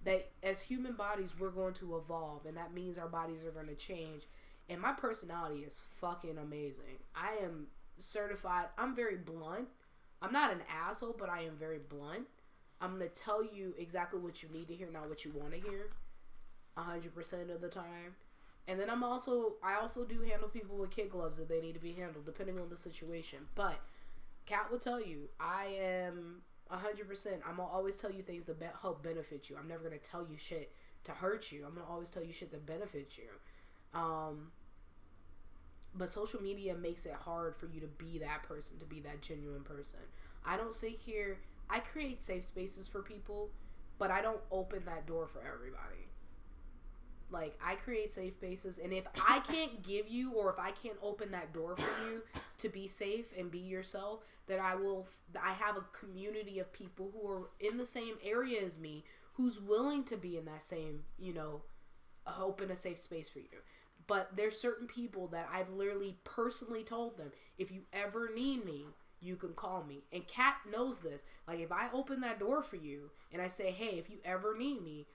[SPEAKER 2] That as human bodies, we're going to evolve, and that means our bodies are going to change. And my personality is fucking amazing. I am certified. I'm very blunt. I'm not an asshole, but I am very blunt. I'm going to tell you exactly what you need to hear, not what you want to hear, 100% of the time. And then I also do handle people with kid gloves if they need to be handled, depending on the situation. But Kat will tell you, I am 100%. I'm going to always tell you things that help benefit you. I'm never going to tell you shit to hurt you. I'm going to always tell you shit that benefits you. But social media makes it hard for you to be that person, to be that genuine person. I don't sit here, I create safe spaces for people, but I don't open that door for everybody. Like, I create safe spaces, and if I can't give you, or if I can't open that door for you to be safe and be yourself, then I have a community of people who are in the same area as me, who's willing to be in that same, you know, open a safe space for you. But there's certain people that I've literally personally told them, if you ever need me, you can call me. And Kat knows this. Like, if I open that door for you and I say, hey, if you ever need me,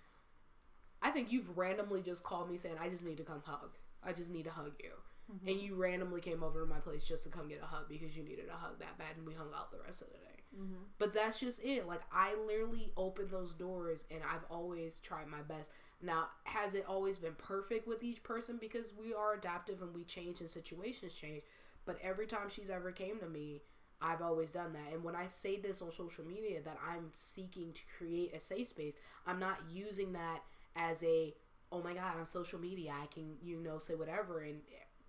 [SPEAKER 2] I think you've randomly just called me saying, I just need to come hug. I just need to hug you. Mm-hmm. And you randomly came over to my place just to come get a hug because you needed a hug that bad, and we hung out the rest of the day. Mm-hmm. But that's just it. Like, I literally opened those doors, and I've always tried my best. Now, has it always been perfect with each person? Because we are adaptive and we change and situations change. But every time she's ever came to me, I've always done that. And when I say this on social media, that I'm seeking to create a safe space, I'm not using that as a, oh my God, on social media, I can, you know, say whatever. And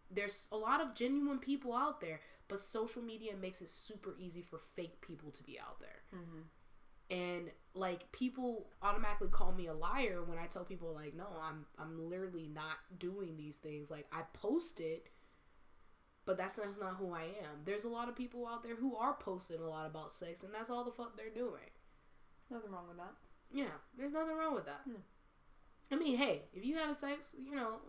[SPEAKER 2] there's a lot of genuine people out there, but social media makes it super easy for fake people to be out there. Mm-hmm. And like, people automatically call me a liar when I tell people like, no, I'm literally not doing these things. Like, I post it But that's not who I am. There's a lot of people out there who are posting a lot about sex, and that's all the fuck they're doing.
[SPEAKER 3] Nothing wrong with that.
[SPEAKER 2] Yeah, there's nothing wrong with that.
[SPEAKER 3] No.
[SPEAKER 2] I mean, hey, if you have sex,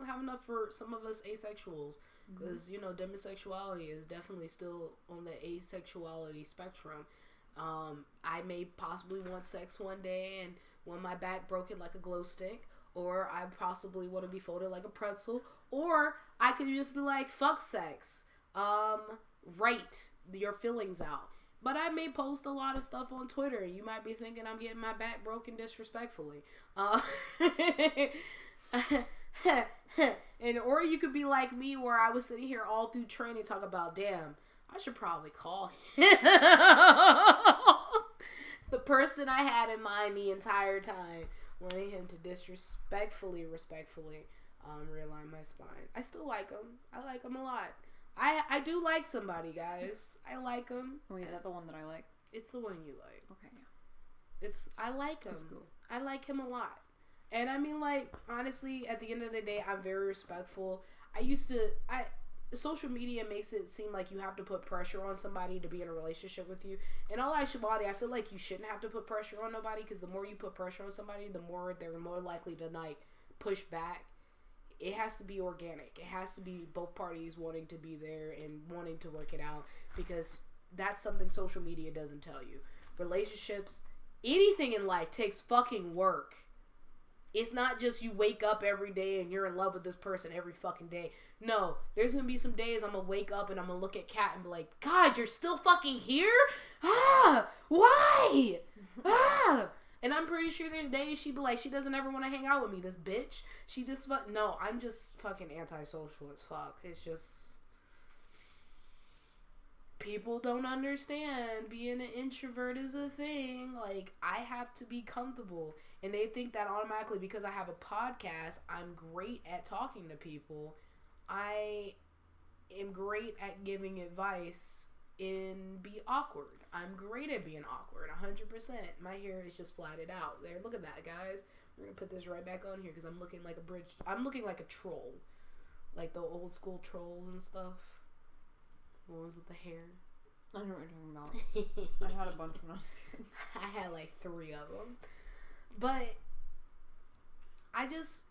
[SPEAKER 2] have enough for some of us asexuals. Because, demisexuality is definitely still on the asexuality spectrum. I may possibly want sex one day and want my back broken like a glow stick. Or I possibly want to be folded like a pretzel. Or I could just be like, fuck sex. Write your feelings out. But I may post a lot of stuff on Twitter. You might be thinking I'm getting my back broken disrespectfully. Or you could be like me, where I was sitting here all through training talking about, damn, I should probably call him. The person I had in mind the entire time, wanting him to respectfully realign my spine. I still like him. I like him a lot. I do like somebody, guys. I like him.
[SPEAKER 3] Wait, is that the one that I like?
[SPEAKER 2] It's the one you like.
[SPEAKER 3] Okay, yeah.
[SPEAKER 2] I like him.
[SPEAKER 3] That's cool.
[SPEAKER 2] I like him a lot. And I mean, like, honestly, at the end of the day, I'm very respectful. Social media makes it seem like you have to put pressure on somebody to be in a relationship with you. And all actuality, I feel like you shouldn't have to put pressure on nobody, because the more you put pressure on somebody, the more they're more likely to, like, push back. It has to be organic. It has to be both parties wanting to be there and wanting to work it out, because that's something social media doesn't tell you. Relationships, anything in life takes fucking work. It's not just you wake up every day and you're in love with this person every fucking day. No, there's gonna be some days I'm gonna wake up and I'm gonna look at Kat and be like, God, you're still fucking here? Why? And I'm pretty sure there's days she'd be like, she doesn't ever want to hang out with me, this bitch. She just no, I'm just fucking antisocial as fuck. It's just, people don't understand being an introvert is a thing. Like, I have to be comfortable, and they think that automatically because I have a podcast, I'm great at talking to people. I am great at giving advice and be awkward. I'm great at being awkward, 100%. My hair is just flatted out. There, look at that, guys. We're gonna put this right back on here because I'm looking like a bridge. I'm looking like a troll, like the old school trolls and stuff. The ones with the hair.
[SPEAKER 3] I know what you're talking about. I had a bunch when I was a kid.
[SPEAKER 2] I had like 3 of them. But I just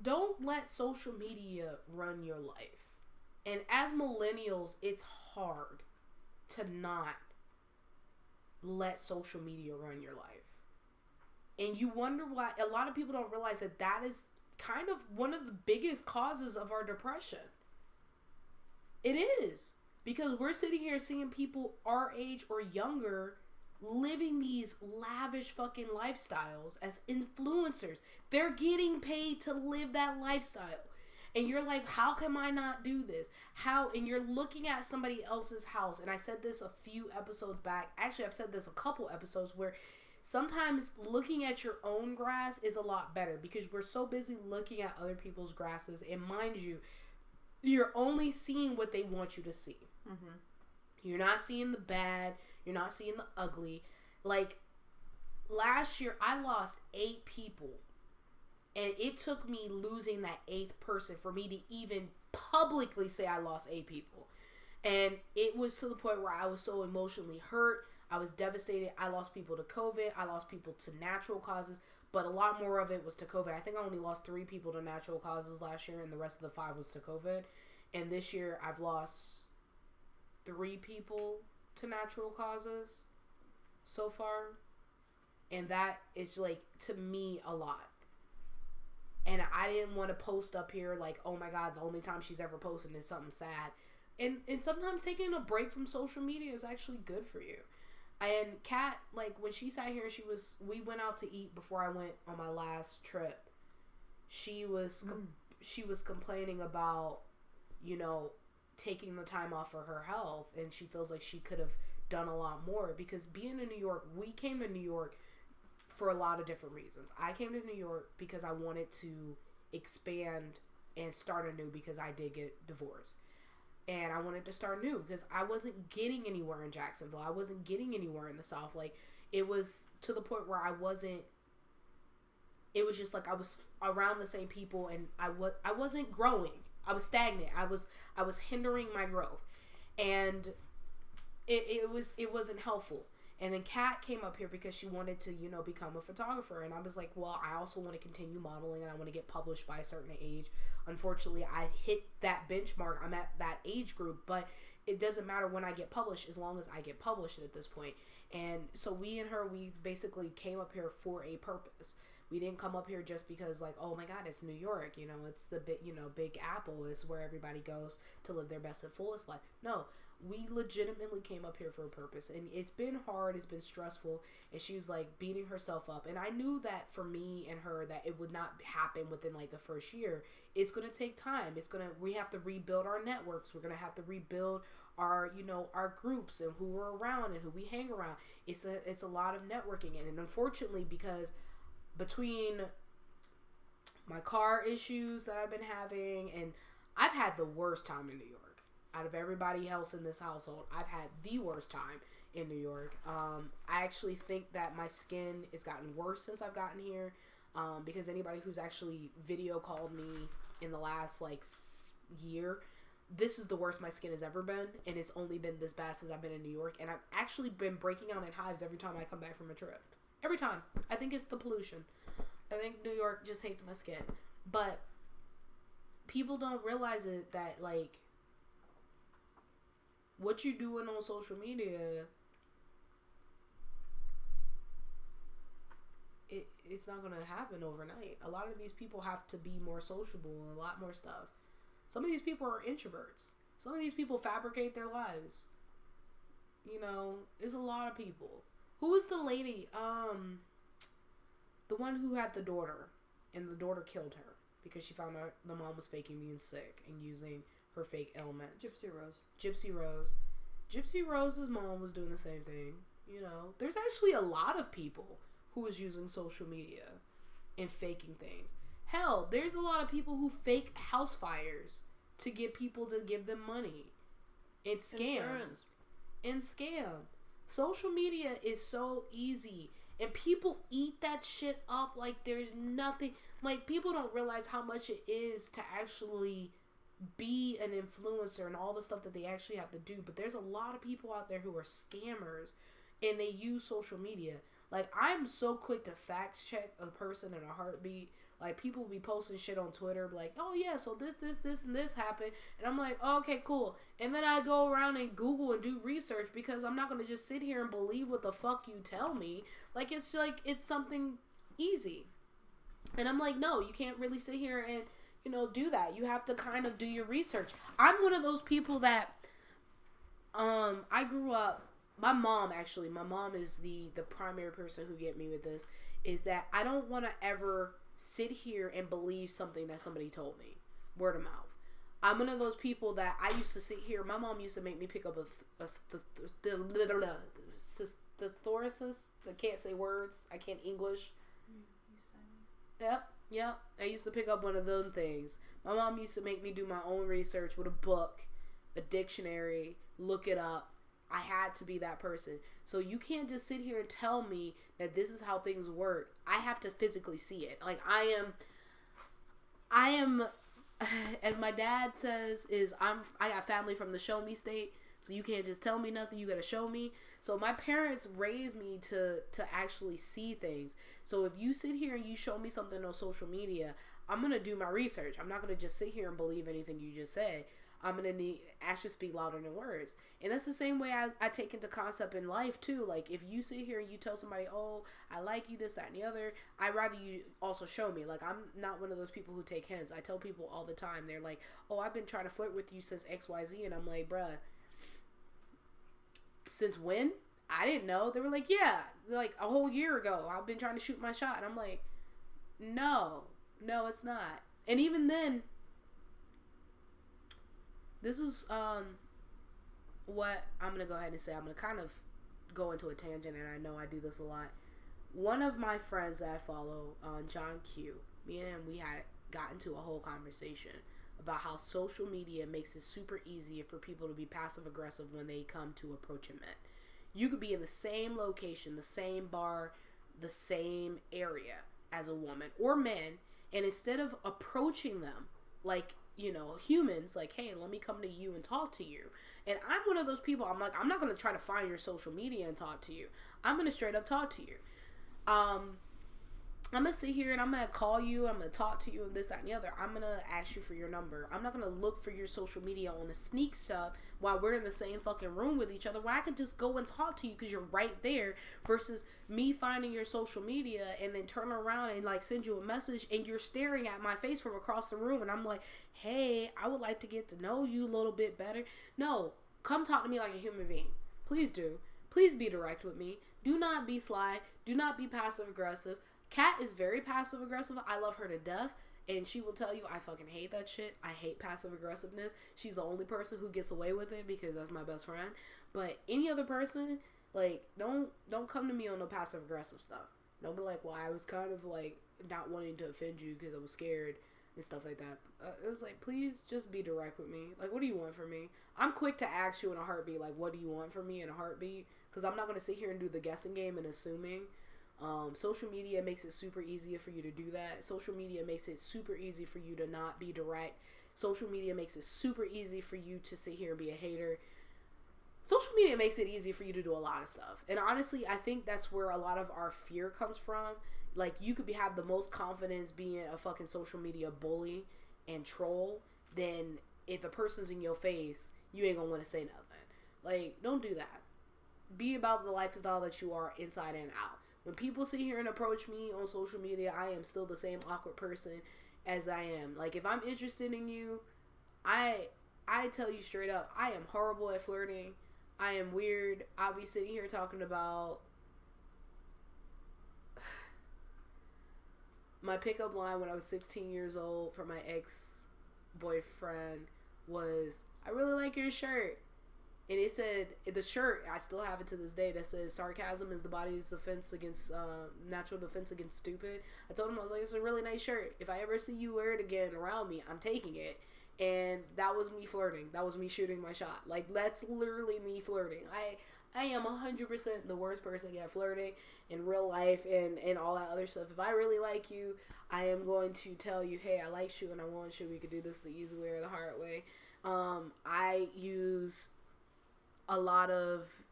[SPEAKER 2] don't let social media run your life. And as millennials, it's hard to not let social media run your life. And you wonder why a lot of people don't realize that is kind of one of the biggest causes of our depression. It is. Because we're sitting here seeing people our age or younger living these lavish fucking lifestyles as influencers. They're getting paid to live that lifestyle. And you're like, how can I not do this? How? And you're looking at somebody else's house. And I said this a few episodes back. Actually, I've said this a couple episodes, where sometimes looking at your own grass is a lot better, because we're so busy looking at other people's grasses. And mind you, you're only seeing what they want you to see. Mm-hmm. You're not seeing the bad. You're not seeing the ugly. Like, last year, I lost 8 people. And it took me losing that 8th person for me to even publicly say I lost 8 people. And it was to the point where I was so emotionally hurt. I was devastated. I lost people to COVID. I lost people to natural causes. But a lot more of it was to COVID. I think I only lost 3 people to natural causes last year, and the rest of the 5 was to COVID. And this year, I've lost 3 people to natural causes so far. And that is, like, to me, a lot. And I didn't want to post up here like, oh my God, the only time she's ever posting is something sad. And sometimes taking a break from social media is actually good for you. And Kat, like, when she sat here, we went out to eat before I went on my last trip. She was complaining about, taking the time off for her health. And she feels like she could have done a lot more, because being in New York, we came to New York for a lot of different reasons. I came to New York because I wanted to expand and start anew, because I did get divorced. And I wanted to start new because I wasn't getting anywhere in Jacksonville. I wasn't getting anywhere in the South. Like, it was to the point where it was just like I was around the same people, and I wasn't growing. I was stagnant. I was hindering my growth, and it wasn't helpful. And then Kat came up here because she wanted to, become a photographer. And I was like, well, I also want to continue modeling and I want to get published by a certain age. Unfortunately, I hit that benchmark. I'm at that age group, but it doesn't matter when I get published as long as I get published at this point. And so we basically came up here for a purpose. We didn't come up here just because like, oh my God, it's New York. It's the Big Apple is where everybody goes to live their best and fullest life. No. We legitimately came up here for a purpose, and it's been hard, it's been stressful, and she was like beating herself up, and I knew that for me and her that it would not happen within like the first year. It's going to take time. We have to rebuild our networks. We're going to have to rebuild our, our groups and who we're around and who we hang around. It's a lot of networking, and unfortunately, because between my car issues that I've been having, and I've had the worst time in New York. Out of everybody else in this household, I've had the worst time in New York. I actually think that my skin has gotten worse since I've gotten here, because anybody who's actually video called me in the last year, this is the worst my skin has ever been, and it's only been this bad since I've been in New York, and I've actually been breaking out in hives every time I come back from a trip. Every time. I think it's the pollution. I think New York just hates my skin. But people don't realize it that, what you doing on social media, it's not going to happen overnight. A lot of these people have to be more sociable and a lot more stuff. Some of these people are introverts. Some of these people fabricate their lives. There's a lot of people. Who was the lady? The one who had the daughter, and the daughter killed her because she found out the mom was faking being sick and using her fake ailments. Gypsy Rose. Gypsy Rose's mom was doing the same thing. There's actually a lot of people who was using social media and faking things. Hell, there's a lot of people who fake house fires to get people to give them money. And scam. Social media is so easy. And people eat that shit up like there's nothing. People don't realize how much it is to actually be an influencer and all the stuff that they actually have to do. But there's a lot of people out there who are scammers and they use social media. I'm so quick to fact check a person in a heartbeat. People be posting shit on Twitter oh yeah, so this and this happened, and I'm like, oh, okay, cool. And then I go around and Google and do research because I'm not going to just sit here and believe what the fuck you tell me. It's something easy. And I'm like, no, you can't really sit here and do that. You have to kind of do your research. I'm one of those people that, I grew up, my mom is the primary person who get me with this, is that I don't want to ever sit here and believe something that somebody told me, word of mouth. I'm one of those people that I used to sit here, my mom used to make me pick up a thesaurus, I can't say words, I can't English. Yep. I used to pick up one of them things. My mom used to make me do my own research with a book, a dictionary, look it up. I had to be that person. So you can't just sit here and tell me that this is how things work. I have to physically see it. I am, as my dad says, I got family from the show me state. So you can't just tell me nothing, you gotta show me. So my parents raised me to actually see things. So if you sit here and you show me something on social media, I'm gonna do my research. I'm not gonna just sit here and believe anything you just say. I'm gonna need actions speak louder than words. And that's the same way I take into concept in life too. If you sit here and you tell somebody, oh, I like you, this, that, and the other, I'd rather you also show me. I'm not one of those people who take hints. I tell people all the time, they're like, oh, I've been trying to flirt with you since XYZ, and I'm like, bruh, since when? I didn't know. They were like, yeah, a whole year ago, I've been trying to shoot my shot. And I'm like, no, it's not. And even then, this is what I'm going to go ahead and say. I'm going to kind of go into a tangent, and I know I do this a lot. One of my friends that I follow, John Q, me and him, we had gotten into a whole conversation about how social media makes it super easy for people to be passive aggressive when they come to approach a man. You could be in the same location, the same bar, the same area as a woman or man, and instead of approaching them humans, like, hey, let me come to you and talk to you. And I'm one of those people, I'm like, I'm not going to try to find your social media and talk to you. I'm going to straight up talk to you. I'm going to sit here and I'm going to call you. I'm going to talk to you and this, that, and the other. I'm going to ask you for your number. I'm not going to look for your social media on the sneak stuff while we're in the same fucking room with each other, when I could just go and talk to you because you're right there, versus me finding your social media and then turn around and like send you a message and you're staring at my face from across the room and I'm like, hey, I would like to get to know you a little bit better. No, come talk to me like a human being. Please do. Please be direct with me. Do not be sly. Do not be passive aggressive. Kat is very passive aggressive. I love her to death. And she will tell you, I fucking hate that shit. I hate passive aggressiveness. She's the only person who gets away with it because that's my best friend. But any other person, like, don't come to me on no passive aggressive stuff. Don't be like, well, I was kind of like not wanting to offend you because I was scared and stuff like that. It was like, please just be direct with me. Like, what do you want from me? I'm quick to ask you in a heartbeat, like, what do you want from me in a heartbeat? Because I'm not going to sit here and do the guessing game and assuming. Social media makes it super easy for you to do that. Social media makes it super easy for you to not be direct. Social media makes it super easy for you to sit here and be a hater. Social media makes it easy for you to do a lot of stuff. And honestly, I think that's where a lot of our fear comes from. Like, you could have the most confidence being a fucking social media bully and troll, then if a person's in your face, you ain't gonna want to say nothing. Like, don't do that. Be about the lifestyle that you are inside and out. When people sit here and approach me on social media, I am still the same awkward person as I am. Like, if I'm interested in you, I tell you straight up, I am horrible at flirting. I am weird. I'll be sitting here talking about my pickup line when I was 16 years old for my ex-boyfriend was, I really like your shirt. And it said, the shirt, I still have it to this day, that says, sarcasm is the body's defense against, natural defense against stupid. I told him, I was like, it's a really nice shirt. If I ever see you wear it again around me, I'm taking it. And that was me flirting. That was me shooting my shot. Like, that's literally me flirting. I am 100% the worst person at flirting in real life and all that other stuff. If I really like you, I am going to tell you, hey, I like you and I want you. We could do this the easy way or the hard way. I use a lot of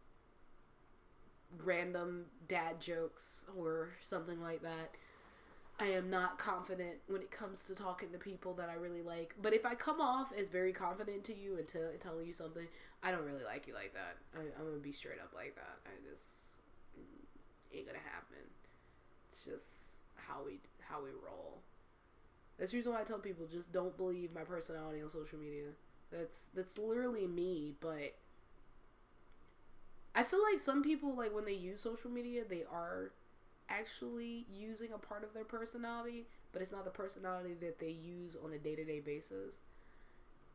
[SPEAKER 2] random dad jokes or something like that. I am not confident when it comes to talking to people that I really like. But if I come off as very confident to you and telling you something, I don't really like you like that. I'm going to be straight up like that. I just, ain't going to happen. It's just how we roll. That's the reason why I tell people, just don't believe my personality on social media. That's literally me, but I feel like some people, like, when they use social media, they are actually using a part of their personality, but it's not the personality that they use on a day-to-day basis.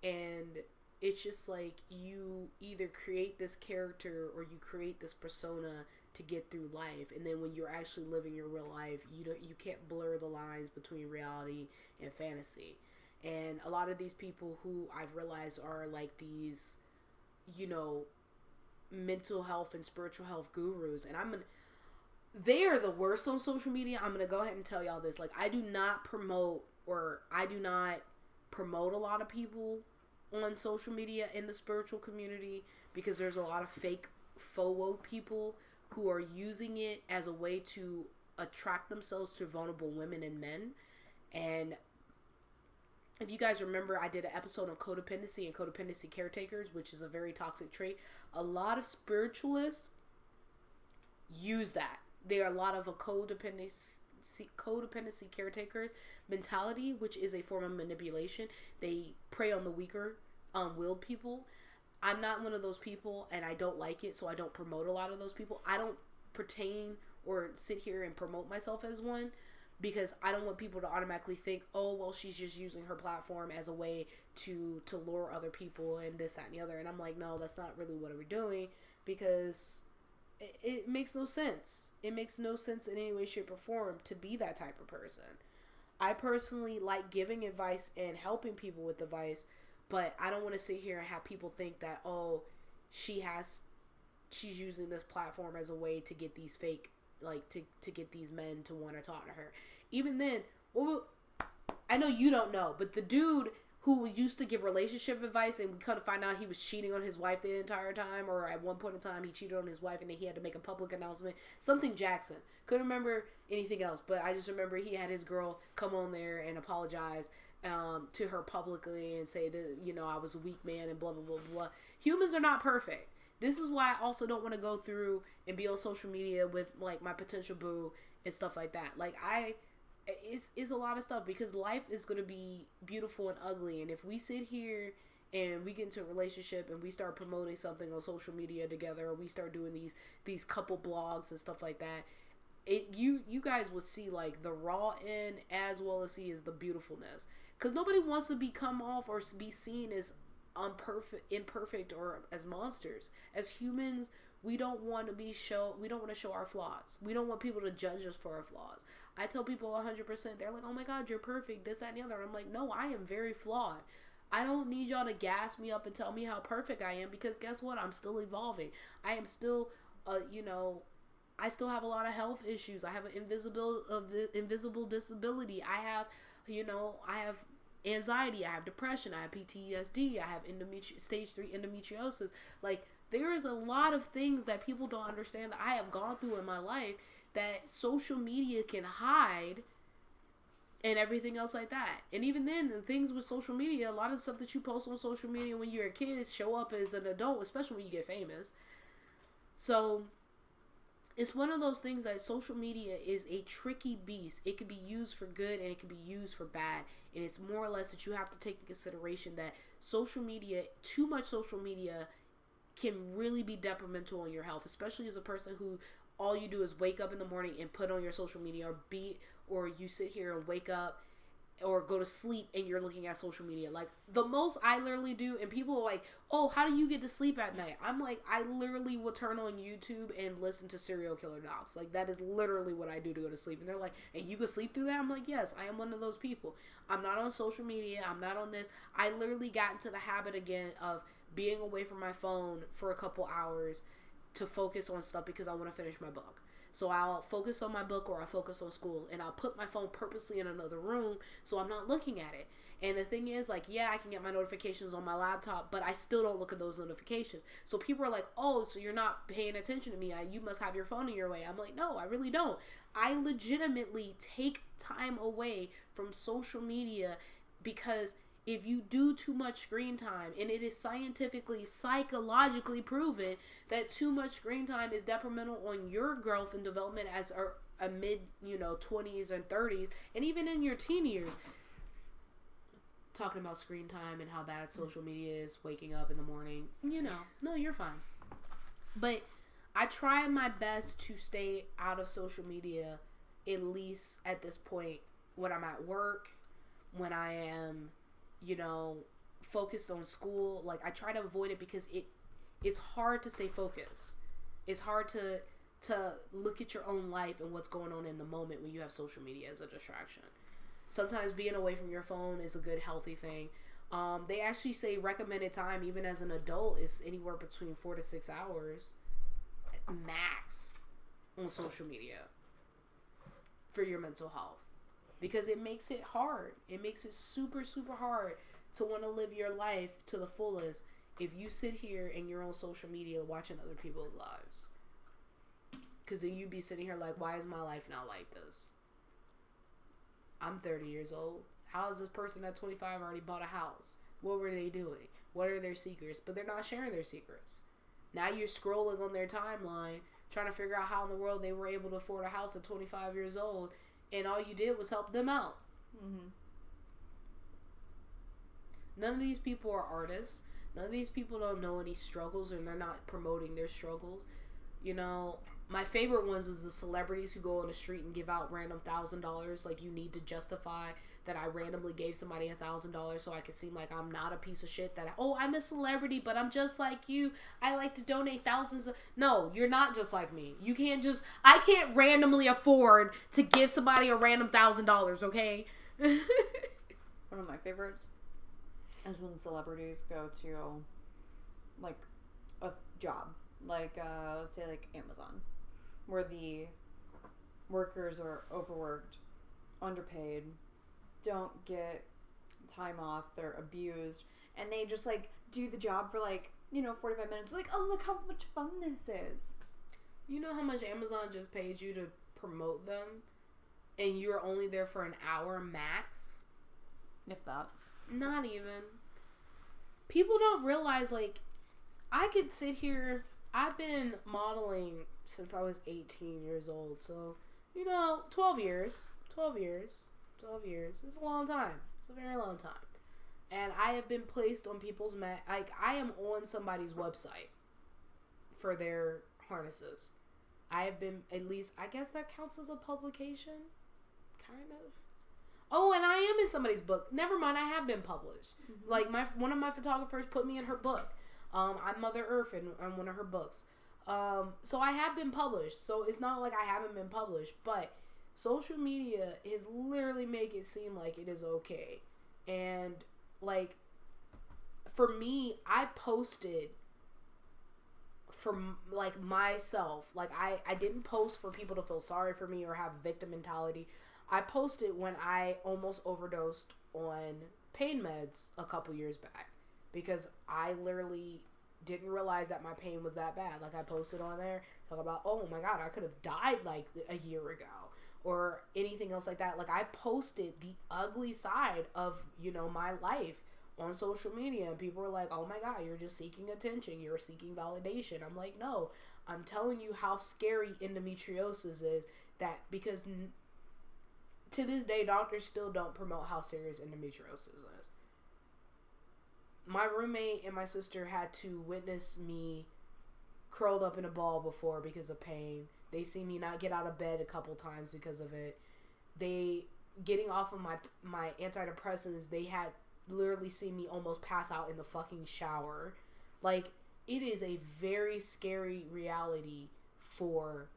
[SPEAKER 2] And it's just like, you either create this character or you create this persona to get through life, and then when you're actually living your real life, you can't blur the lines between reality and fantasy. And a lot of these people who I've realized are like these, mental health and spiritual health gurus, and they are the worst on social media. I'm gonna go ahead and tell y'all this. Like, I do not promote a lot of people on social media in the spiritual community, because there's a lot of fake faux people who are using it as a way to attract themselves to vulnerable women and men. And if you guys remember, I did an episode on codependency and codependency caretakers, which is a very toxic trait. A lot of spiritualists use that. There are a lot of a codependency caretakers mentality, which is a form of manipulation. They prey on the weaker willed people. I'm not one of those people, and I don't like it, so I don't promote a lot of those people. I don't pertain or sit here and promote myself as one, because I don't want people to automatically think, oh, well, she's just using her platform as a way to lure other people and this, that, and the other. And I'm like, no, that's not really what we're doing, because it makes no sense. It makes no sense in any way, shape, or form to be that type of person. I personally like giving advice and helping people with advice, but I don't want to sit here and have people think that, oh, she's using this platform as a way to get these fake, like, to get these men to want to talk to her. Even then, I know you don't know, but the dude who used to give relationship advice, and we kind of find out he was cheating on his wife the entire time, or at one point in time he cheated on his wife and then he had to make a public announcement. Something Jackson. Couldn't remember anything else, but I just remember he had his girl come on there and apologize to her publicly and say that, you know, I was a weak man and blah, blah, blah, blah. Humans are not perfect. This is why I also don't want to go through and be on social media with, like, my potential boo and stuff like that. Like, it's a lot of stuff, because life is going to be beautiful and ugly. And if we sit here and we get into a relationship and we start promoting something on social media together, or we start doing these couple blogs and stuff like that, you guys will see, like, the raw end as well as see is the beautifulness. Because nobody wants to become off or be seen as imperfect, or as monsters. As humans, we don't want to show our flaws. We don't want people to judge us for our flaws. I tell people 100%, they're like, oh my God, you're perfect, this, that, and the other. And I'm like, no, I am very flawed. I don't need y'all to gas me up and tell me how perfect I am, because guess what? I'm still evolving. I am still, I still have a lot of health issues. I have an invisible disability. I have anxiety, I have depression, I have PTSD, I have stage 3 endometriosis. Like, there is a lot of things that people don't understand that I have gone through in my life that social media can hide, and everything else like that. And even then, the things with social media, a lot of the stuff that you post on social media when you're a kid show up as an adult, especially when you get famous. So it's one of those things that social media is a tricky beast. It can be used for good and it can be used for bad. And it's more or less that you have to take into consideration that social media, too much social media, can really be detrimental on your health, especially as a person who all you do is wake up in the morning and put on your social media, or you sit here and wake up or go to sleep and you're looking at social media. Like, the most I literally do, and people are like, oh, how do you get to sleep at night? I'm like, I literally will turn on YouTube and listen to serial killer docs. Like, that is literally what I do to go to sleep. And they're like, and you can sleep through that? I'm like, yes, I am one of those people. I'm not on social media. I'm not on this. I literally got into the habit again of being away from my phone for a couple hours to focus on stuff, because I want to finish my book. So I'll focus on my book, or I'll focus on school, and I'll put my phone purposely in another room so I'm not looking at it. And the thing is, like, yeah, I can get my notifications on my laptop, but I still don't look at those notifications. So people are like, oh, so you're not paying attention to me. You must have your phone in your way. I'm like, no, I really don't. I legitimately take time away from social media, because if you do too much screen time, and it is scientifically, psychologically proven that too much screen time is detrimental on your growth and development as a mid, 20s and 30s, and even in your teen years. Talking about screen time and how bad social media is, waking up in the morning, no, you're fine. But I try my best to stay out of social media, at least at this point, when I'm at work, when I am focused on school. Like, I try to avoid it, because it's hard to stay focused. It's hard to look at your own life and what's going on in the moment when you have social media as a distraction. Sometimes being away from your phone is a good, healthy thing. They actually say recommended time, even as an adult, is anywhere between 4 to 6 hours max on social media for your mental health. Because it makes it hard. It makes it super, super hard to want to live your life to the fullest if you sit here and you're on social media watching other people's lives. Because then you'd be sitting here like, why is my life not like this? I'm 30 years old. How is this person at 25 already bought a house? What were they doing? What are their secrets? But they're not sharing their secrets. Now you're scrolling on their timeline, trying to figure out how in the world they were able to afford a house at 25 years old. And all you did was help them out. Mm-hmm. None of these people are artists. None of these people don't know any struggles, and they're not promoting their struggles. My favorite ones is the celebrities who go on the street and give out random $1,000. Like, you need to justify that I randomly gave somebody $1,000 so I can seem like I'm not a piece of shit. That, I'm a celebrity, but I'm just like you. I like to donate thousands of... No, you're not just like me. You can't just... I can't randomly afford to give somebody a random $1,000, okay?
[SPEAKER 3] One of my favorites is when celebrities go to, like, a job. Like, let's say, like, Amazon, where the workers are overworked, underpaid, don't get time off, they're abused, and they just like do the job for like 45 minutes. Like, oh, look how much fun this is.
[SPEAKER 2] You know how much Amazon just pays you to promote them, and you're only there for an hour max?
[SPEAKER 3] If that.
[SPEAKER 2] Not even. People don't realize, like, I could sit here. I've been modeling since I was 18 years old, so 12 years. 12 years. 12 years. It's a long time. It's a very long time. And I have been placed on people's I am on somebody's website for their harnesses. I have been, at least, I guess that counts as a publication? Kind of. Oh, and I am in somebody's book. Never mind, I have been published. Mm-hmm. Like, one of my photographers put me in her book. I'm Mother Earth in one of her books. So I have been published. So it's not like I haven't been published. But social media is literally make it seem like it is okay. And, like, for me, I posted for, like, myself. Like, I didn't post for people to feel sorry for me or have victim mentality. I posted when I almost overdosed on pain meds a couple years back. Because I literally didn't realize that my pain was that bad. Like, I posted on there, talk about, oh my God, I could have died like a year ago. Or anything else like that. Like, I posted the ugly side of, my life on social media. And people were like, oh my God, you're just seeking attention. You're seeking validation. I'm like, no. I'm telling you how scary endometriosis is. That because to this day, doctors still don't promote how serious endometriosis is. My roommate and my sister had to witness me curled up in a ball before because of pain. They see me not get out of bed a couple times because of it. They, getting off of my antidepressants, they had literally seen me almost pass out in the fucking shower. Like, it is a very scary reality for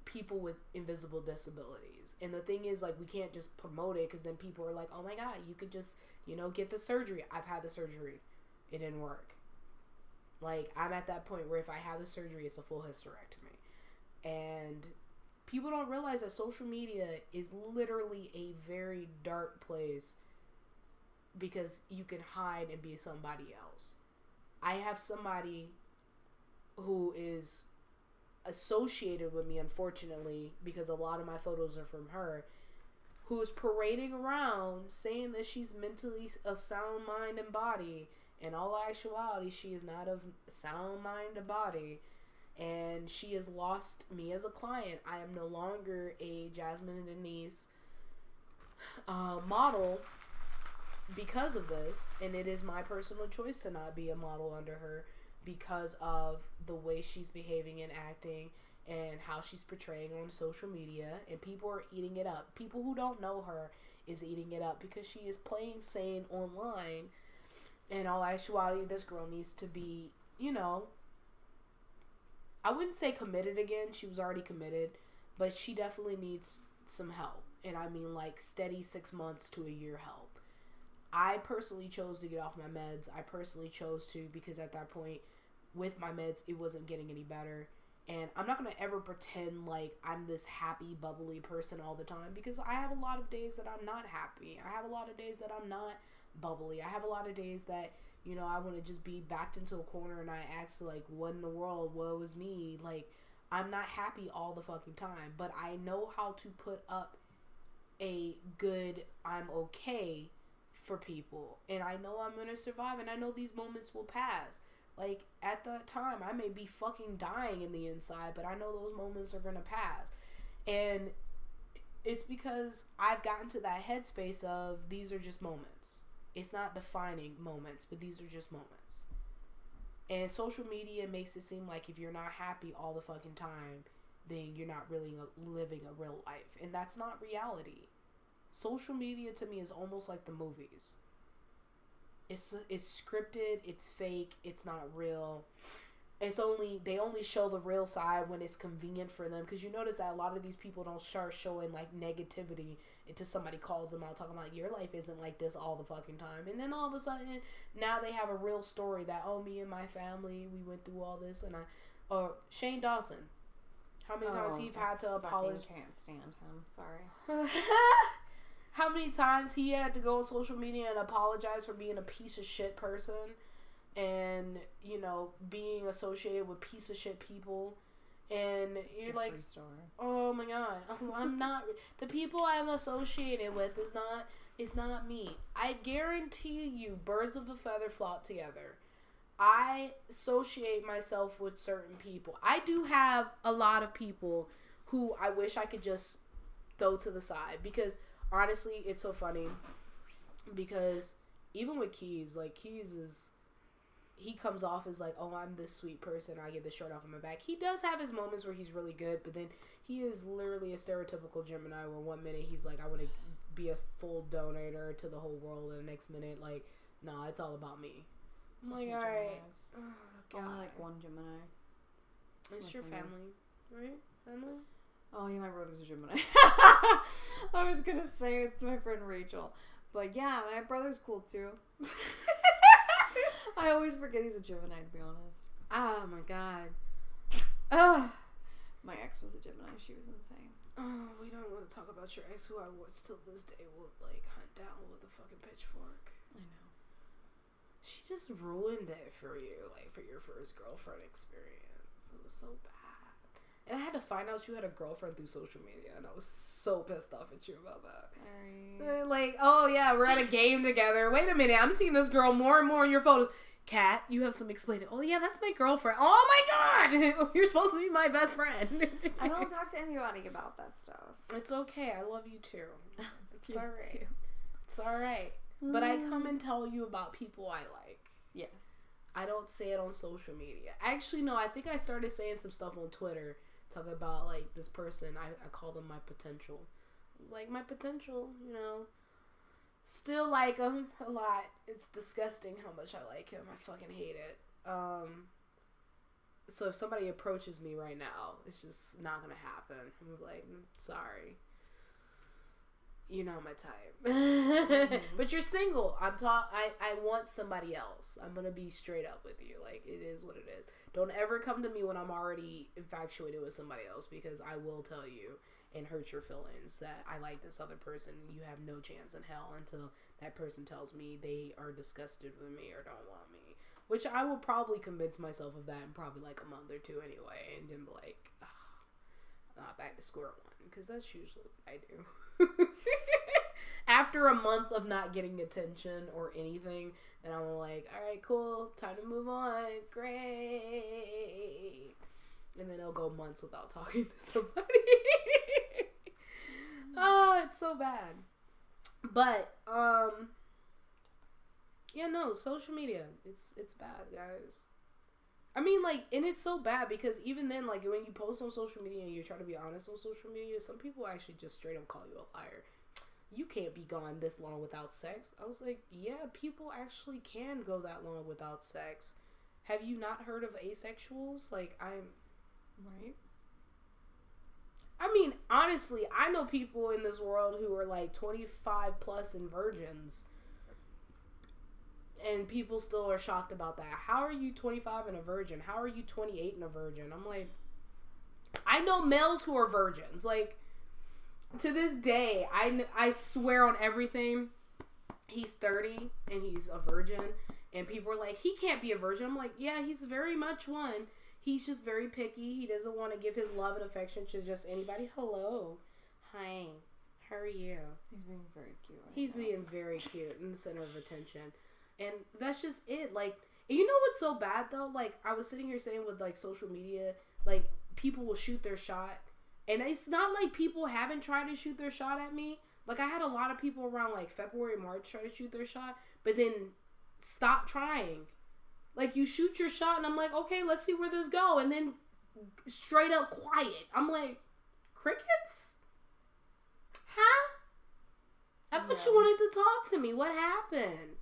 [SPEAKER 2] people with invisible disabilities. And the thing is, like, we can't just promote it because then people are like, oh my God, you could just, get the surgery. I've had the surgery. It didn't work. Like, I'm at that point where if I have the surgery, it's a full hysterectomy. And people don't realize that social media is literally a very dark place because you can hide and be somebody else. I have somebody who is associated with me, unfortunately, because a lot of my photos are from her, who is parading around saying that she's mentally of sound mind and body. In all actuality, she is not of sound mind and body. And she has lost me as a client. I am no longer a Jasmine and Denise model because of this. And it is my personal choice to not be a model under her because of the way she's behaving and acting and how she's portraying on social media. And people are eating it up. People who don't know her is eating it up because she is playing sane online. In all actuality, this girl needs to be, I wouldn't say committed again. She was already committed. But she definitely needs some help. And I mean, like, steady 6 months to a year help. I personally chose to get off my meds. I personally chose to because at that point, with my meds, it wasn't getting any better. And I'm not going to ever pretend like I'm this happy, bubbly person all the time because I have a lot of days that I'm not happy. I have a lot of days that I'm not bubbly. I have a lot of days that, I want to just be backed into a corner and I ask, like, what in the world? What was me? Like, I'm not happy all the fucking time. But I know how to put up a good I'm okay for people. And I know I'm going to survive. And I know these moments will pass. Like, at that time, I may be fucking dying in the inside. But I know those moments are going to pass. And it's because I've gotten to that headspace of these are just moments. It's not defining moments, but these are just moments. And social media makes it seem like if you're not happy all the fucking time, then you're not really living a real life. And that's not reality. Social media to me is almost like the movies. It's scripted, it's fake, it's not real. They only show the real side when it's convenient for them. Because you notice that a lot of these people don't start showing, like, negativity until somebody calls them out talking about your life isn't like this all the fucking time. And then all of a sudden, now they have a real story that, oh, me and my family, we went through all this. And Shane Dawson. How many times he's had to apologize?
[SPEAKER 3] I can't stand him. Sorry.
[SPEAKER 2] how many times he had to go on social media and apologize for being a piece of shit person and, you know, being associated with piece of shit people. And you're
[SPEAKER 3] Jeffree
[SPEAKER 2] like,
[SPEAKER 3] Star.
[SPEAKER 2] oh my god, I'm not, the people I'm associated with is not me. I guarantee you, birds of a feather flock together. I associate myself with certain people. I do have a lot of people who I wish I could just throw to the side, because honestly, it's so funny, because even with Keys, like, he comes off as like, oh, I'm this sweet person, I get the shirt off of my back. He does have his moments where he's really good, but then he is literally a stereotypical Gemini, where one minute he's like, I want to be a full donator to the whole world, and the next minute, like, nah, it's all about me. I'm like, alright. Oh,
[SPEAKER 3] I only like one Gemini.
[SPEAKER 2] It's your family, right? Family?
[SPEAKER 3] Oh, yeah, my brother's a Gemini. I was gonna say it's my friend Rachel. But yeah, my brother's cool too. I always forget he's a Gemini, to be honest.
[SPEAKER 2] Oh my god. Oh.
[SPEAKER 3] My ex was a Gemini. She was insane.
[SPEAKER 2] Oh, we don't want to talk about your ex, who I was till this day will, like, hunt down with a fucking pitchfork.
[SPEAKER 3] I know.
[SPEAKER 2] She just ruined it for you, like, for your first girlfriend experience. It was so bad. And I had to find out you had a girlfriend through social media, and I was so pissed off at you about that.
[SPEAKER 3] Sorry.
[SPEAKER 2] Like, oh yeah, we're at a game together. Wait a minute, I'm seeing this girl more and more in your photos. Kat, you have some explaining. Oh yeah, that's my girlfriend. Oh my god! You're supposed to be my best friend.
[SPEAKER 3] I don't talk to anybody about that stuff.
[SPEAKER 2] It's okay, I love you too. It's
[SPEAKER 3] You
[SPEAKER 2] alright.
[SPEAKER 3] too.
[SPEAKER 2] It's alright. But I come and tell you about people I like.
[SPEAKER 3] Yes.
[SPEAKER 2] I don't say it on social media. Actually, no, I think I started saying some stuff on Twitter, talking about, like, this person. I call them my potential. I was like, my potential, you know. Still like him a lot. It's disgusting how much I like him. I fucking hate it. So if somebody approaches me right now, it's just not gonna happen. I'm like, sorry. You're not my type. But you're single. I want somebody else. I'm gonna be straight up with you. Like, it is what it is. Don't ever come to me when I'm already infatuated with somebody else, because I will tell you and hurt your feelings that I like this other person. You have no chance in hell until that person tells me they are disgusted with me or don't want me. Which I will probably convince myself of that in probably like a month or two anyway, and then be like, back to square one, because that's usually what I do. After a month of not getting attention or anything, then I'm like, alright, cool, time to move on, great. And then I'll go months without talking to somebody. Oh, it's so bad. But, yeah, no, social media, it's bad, guys. I mean, like, and it's so bad because even then, like, when you post on social media and you're trying to be honest on social media, some people actually just straight up call you a liar. You can't be gone this long without sex. I was like, yeah, people actually can go that long without sex. Have you not heard of asexuals? Like,
[SPEAKER 3] Right?
[SPEAKER 2] I mean, honestly, I know people in this world who are like 25 plus and virgins. And people still are shocked about that. How are you 25 and a virgin? How are you 28 and a virgin? I'm like, I know males who are virgins. Like, to this day, I swear on everything, he's 30 and he's a virgin. And people are like, he can't be a virgin. I'm like, yeah, he's very much one. He's just very picky. He doesn't want to give his love and affection to just anybody. Hello. Hi. How are you?
[SPEAKER 3] He's being very cute.
[SPEAKER 2] He's being very cute and the center of attention. And that's just it. Like, and you know what's so bad, though? Like, I was sitting here saying with, like, social media, like, people will shoot their shot. And it's not like people haven't tried to shoot their shot at me. Like, I had a lot of people around, like, February, March try to shoot their shot. But then stop trying. Like, you shoot your shot, and I'm like, okay, let's see where this go. And then straight up quiet. I'm like, crickets? Huh? I thought you wanted to talk to me. What happened?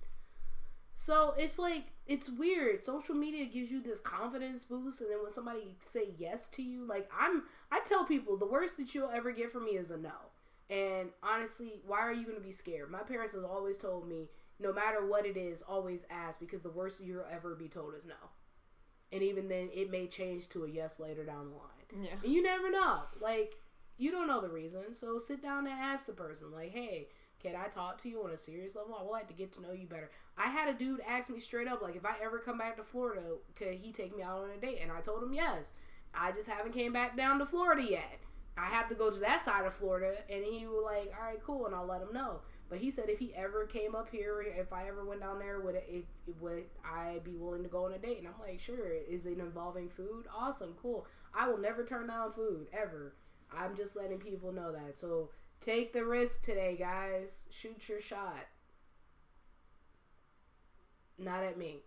[SPEAKER 2] So, it's like, it's weird. Social media gives you this confidence boost, and then when somebody say yes to you, like, I tell people, the worst that you'll ever get from me is a no. And honestly, why are you going to be scared? My parents have always told me, no matter what it is, always ask, because the worst you'll ever be told is no. And even then, it may change to a yes later down the line.
[SPEAKER 3] Yeah.
[SPEAKER 2] And you never know. Like, you don't know the reason, so sit down and ask the person, like, hey, can I talk to you on a serious level? I would like to get to know you better. I had a dude ask me straight up, like, if I ever come back to Florida, could he take me out on a date? And I told him yes. I just haven't came back down to Florida yet. I have to go to that side of Florida. And he was like, all right, cool. And I'll let him know. But he said if he ever came up here, if I ever went down there, would I be willing to go on a date? And I'm like, sure. Is it involving food? Awesome, cool. I will never turn down food, ever. I'm just letting people know that. So take the risk today, guys. Shoot your shot. Not at me.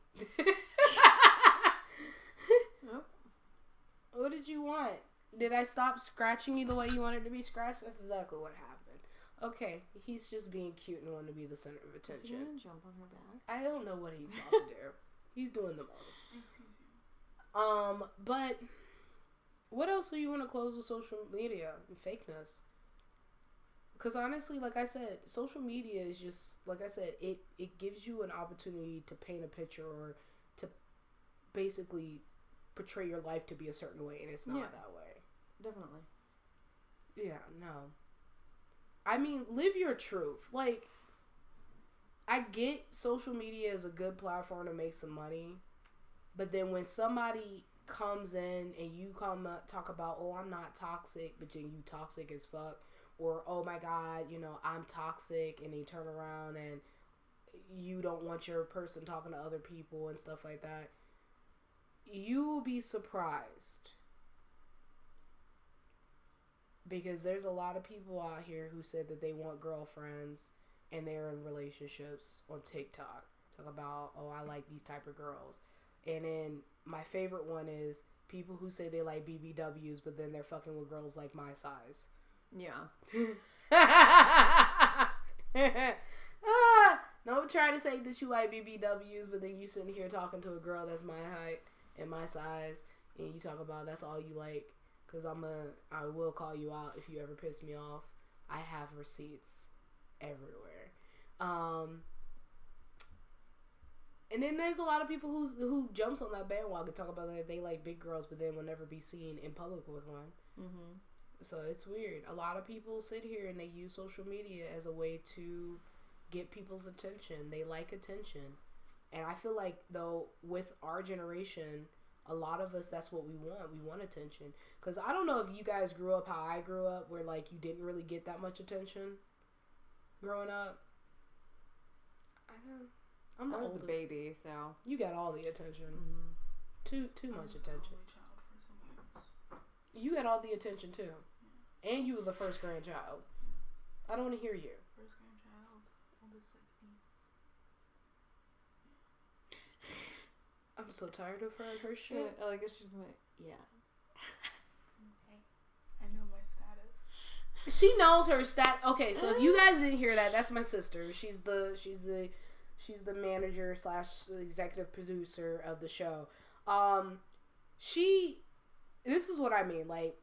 [SPEAKER 2] What did you want? Did I stop scratching you the way you wanted to be scratched? That's exactly what happened. Okay, he's just being cute and wanting to be the center of attention.
[SPEAKER 3] Is he gonna jump on her back?
[SPEAKER 2] I don't know what he's about to do. He's doing the most. But what else do you want to close with social media and fakeness? Because honestly, like I said, social media is just, like I said, it gives you an opportunity to paint a picture or to basically portray your life to be a certain way, and it's not that way.
[SPEAKER 3] Definitely.
[SPEAKER 2] Yeah, no. I mean, live your truth. Like, I get social media is a good platform to make some money, but then when somebody comes in and you come up, talk about, oh, I'm not toxic, but then you toxic as fuck, or, oh my God, you know, I'm toxic, and they turn around and you don't want your person talking to other people and stuff like that, you will be surprised. Because there's a lot of people out here who said that they want girlfriends and they're in relationships on TikTok. Talk about, oh, I like these type of girls. And then my favorite one is people who say they like BBWs, but then they're fucking with girls like my size.
[SPEAKER 3] Yeah.
[SPEAKER 2] Don't try to say that you like BBWs, but then you sitting here talking to a girl that's my height and my size, and you talk about that's all you like. Because I will call you out if you ever piss me off. I have receipts everywhere. And then there's a lot of people who jumps on that bandwagon, talk about that they like big girls, but then will never be seen in public with one. Mm-hmm. So it's weird. A lot of people sit here and they use social media as a way to get people's attention. They like attention. And I feel like, though, with our generation, a lot of us, that's what we want. We want attention. Because I don't know if you guys grew up how I grew up, where, like, you didn't really get that much attention growing up.
[SPEAKER 3] I was the baby, so.
[SPEAKER 2] You got all the attention.
[SPEAKER 3] Mm-hmm.
[SPEAKER 2] Too much attention. You got all the attention, too. Yeah. And you were the first grandchild. Yeah. I don't want to hear you.
[SPEAKER 1] First grandchild. Oldest, like, niece.
[SPEAKER 2] I'm so tired of her and her shit.
[SPEAKER 3] Yeah, I guess she's my... Yeah.
[SPEAKER 1] Okay. I know my status.
[SPEAKER 2] She knows her stat. Okay, so if you guys didn't hear that, that's my sister. She's the manager / executive producer of the show. This is what I mean. Like,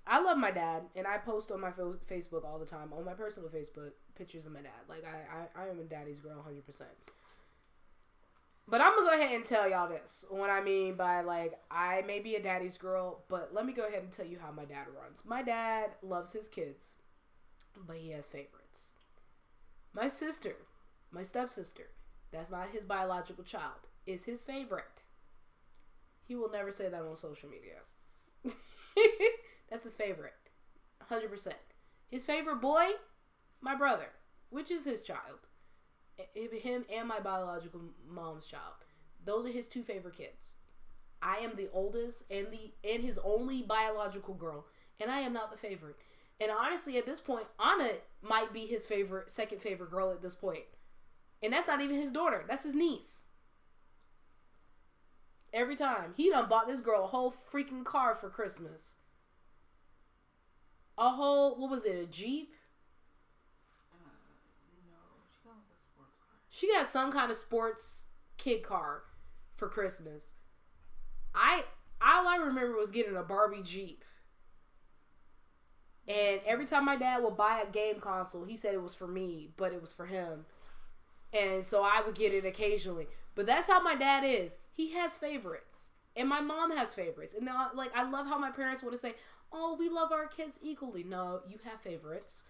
[SPEAKER 2] I love my dad, and I post on my Facebook all the time, on my personal Facebook, pictures of my dad. Like, I am a daddy's girl 100%. But I'm going to go ahead and tell y'all this. What I mean by, like, I may be a daddy's girl, but let me go ahead and tell you how my dad runs. My dad loves his kids, but he has favorites. My sister, my stepsister, that's not his biological child, is his favorite. He will never say that on social media. That's his favorite. 100%. His favorite boy, my brother, which is his child. Him and my biological mom's child. Those are his two favorite kids. I am the oldest and his only biological girl, and I am not the favorite. And honestly, at this point, Anna might be his second favorite girl at this point. And that's not even his daughter. That's his niece. Every time. He done bought this girl a whole freaking car for Christmas. A whole, what was it, a Jeep?
[SPEAKER 1] No, she got like a sports car.
[SPEAKER 2] She got some kind of sports kid car for Christmas. All I remember was getting a Barbie Jeep. And every time my dad would buy a game console, he said it was for me, but it was for him. And so I would get it occasionally. But that's how my dad is. He has favorites. And my mom has favorites. And I love how my parents would say, oh, we love our kids equally. No, you have favorites.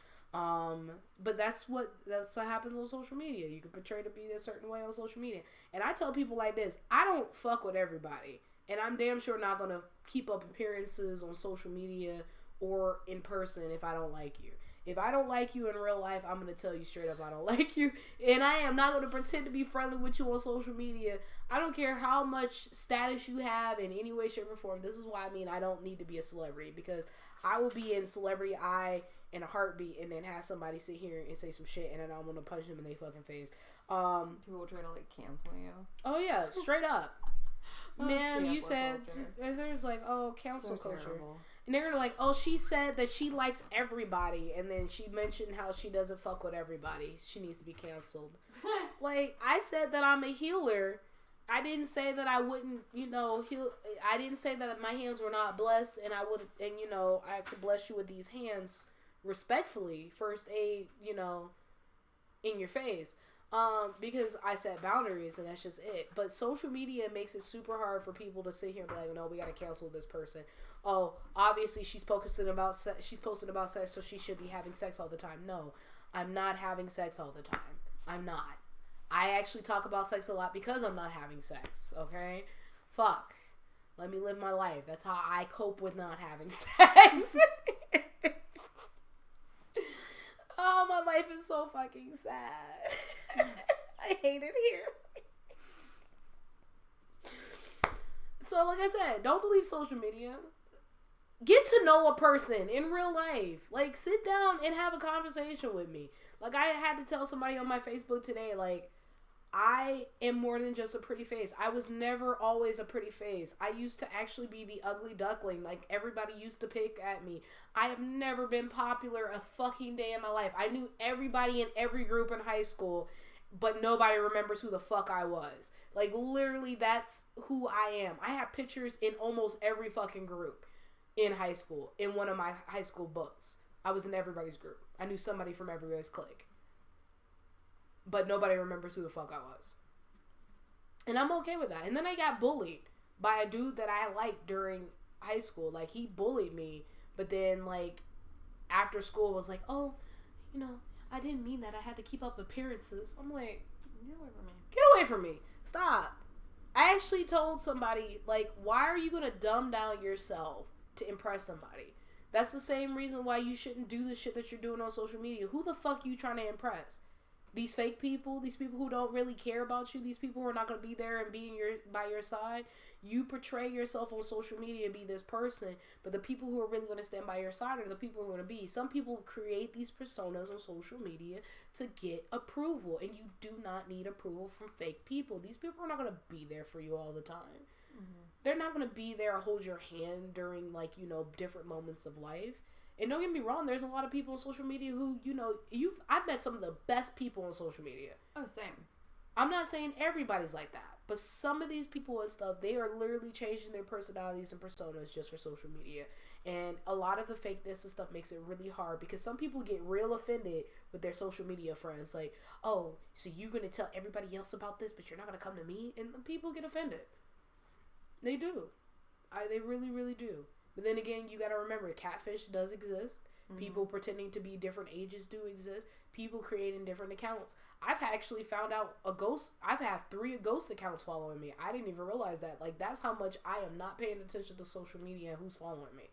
[SPEAKER 2] But that's what happens on social media. You can portray to be a certain way on social media. And I tell people like this, I don't fuck with everybody. And I'm damn sure not going to keep up appearances on social media or in person if I don't like you. If I don't like you in real life, I'm going to tell you straight up I don't like you. And I am not going to pretend to be friendly with you on social media. I don't care how much status you have in any way, shape, or form. This is why I don't need to be a celebrity, because I will be in celebrity eye in a heartbeat and then have somebody sit here and say some shit and then I'm going to punch them in their fucking face.
[SPEAKER 3] People will try to cancel you.
[SPEAKER 2] Oh yeah, straight up. Man, you said,
[SPEAKER 3] culture.
[SPEAKER 2] there's cancel culture.
[SPEAKER 3] Terrible.
[SPEAKER 2] And they're like, oh, she said that she likes everybody. And then she mentioned how she doesn't fuck with everybody. She needs to be canceled. I said that I'm a healer. I didn't say that I wouldn't, heal. I didn't say that my hands were not blessed and I wouldn't, and, I could bless you with these hands respectfully. First aid, in your face. Because I set boundaries and that's just it. But social media makes it super hard for people to sit here and be like, no, we gotta cancel this person. Oh, obviously she's posting about sex, so she should be having sex all the time. No, I'm not having sex all the time. I'm not. I actually talk about sex a lot because I'm not having sex, okay? Fuck. Let me live my life. That's how I cope with not having sex. Oh, my life is so fucking sad. I hate it here. So, like I said, don't believe social media. Get to know a person in real life. Sit down and have a conversation with me. I had to tell somebody on my Facebook today, I am more than just a pretty face. I was never always a pretty face. I used to actually be the ugly duckling. Everybody used to pick at me. I have never been popular a fucking day in my life. I knew everybody in every group in high school, but nobody remembers who the fuck I was. Literally, that's who I am. I have pictures in almost every fucking group in high school. In one of my high school books, I was in everybody's group. I knew somebody from everybody's clique. But nobody remembers who the fuck I was. And I'm okay with that. And then I got bullied by a dude that I liked during high school. He bullied me. But then, after school was like, oh, I didn't mean that. I had to keep up appearances. I'm like,
[SPEAKER 3] Get away from me.
[SPEAKER 2] Get away from me. Stop. I actually told somebody, why are you going to dumb down yourself to impress somebody? That's the same reason why you shouldn't do the shit that you're doing on social media. Who the fuck are you trying to impress? These fake people, these people who don't really care about you, these people who are not going to be there and be by your side. You portray yourself on social media and be this person, but the people who are really going to stand by your side are the people who are going to be. Some people create these personas on social media to get approval, and you do not need approval from fake people. These people are not going to be there for you all the time. Mm-hmm. They're not going to be there or hold your hand during, different moments of life. And don't get me wrong, there's a lot of people on social media who, I've met some of the best people on social media.
[SPEAKER 3] Oh, same.
[SPEAKER 2] I'm not saying everybody's like that, but some of these people and stuff, they are literally changing their personalities and personas just for social media. And a lot of the fakeness and stuff makes it really hard because some people get real offended with their social media friends. Oh, so you're going to tell everybody else about this, but you're not going to come to me? And people get offended. They do. They really, really do. But then again, you got to remember, catfish does exist. Mm-hmm. People pretending to be different ages do exist. People creating different accounts. I've actually found out I've had 3 ghost accounts following me. I didn't even realize that. That's how much I am not paying attention to social media and who's following me.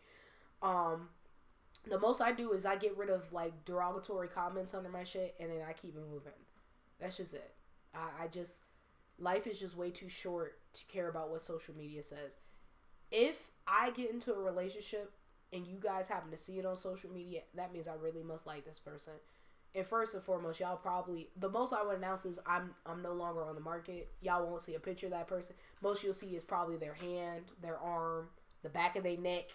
[SPEAKER 2] The most I do is I get rid of derogatory comments under my shit and then I keep it moving. That's just it. Life is just way too short to care about what social media says. If I get into a relationship and you guys happen to see it on social media, that means I really must like this person. And first and foremost, y'all probably, the most I would announce is I'm no longer on the market. Y'all won't see a picture of that person. Most you'll see is probably their hand, their arm, the back of their neck,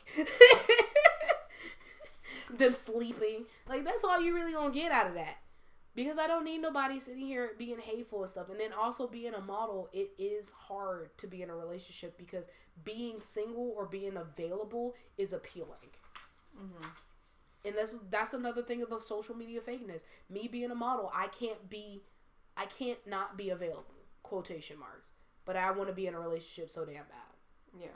[SPEAKER 2] them sleeping. That's all you really gonna get out of that. Because I don't need nobody sitting here being hateful and stuff. And then also being a model, it is hard to be in a relationship because being single or being available is appealing. Mm-hmm. And that's another thing of the social media fakeness. Me being a model, I can't not be available, quotation marks. But I want to be in a relationship so damn bad.
[SPEAKER 3] Yeah.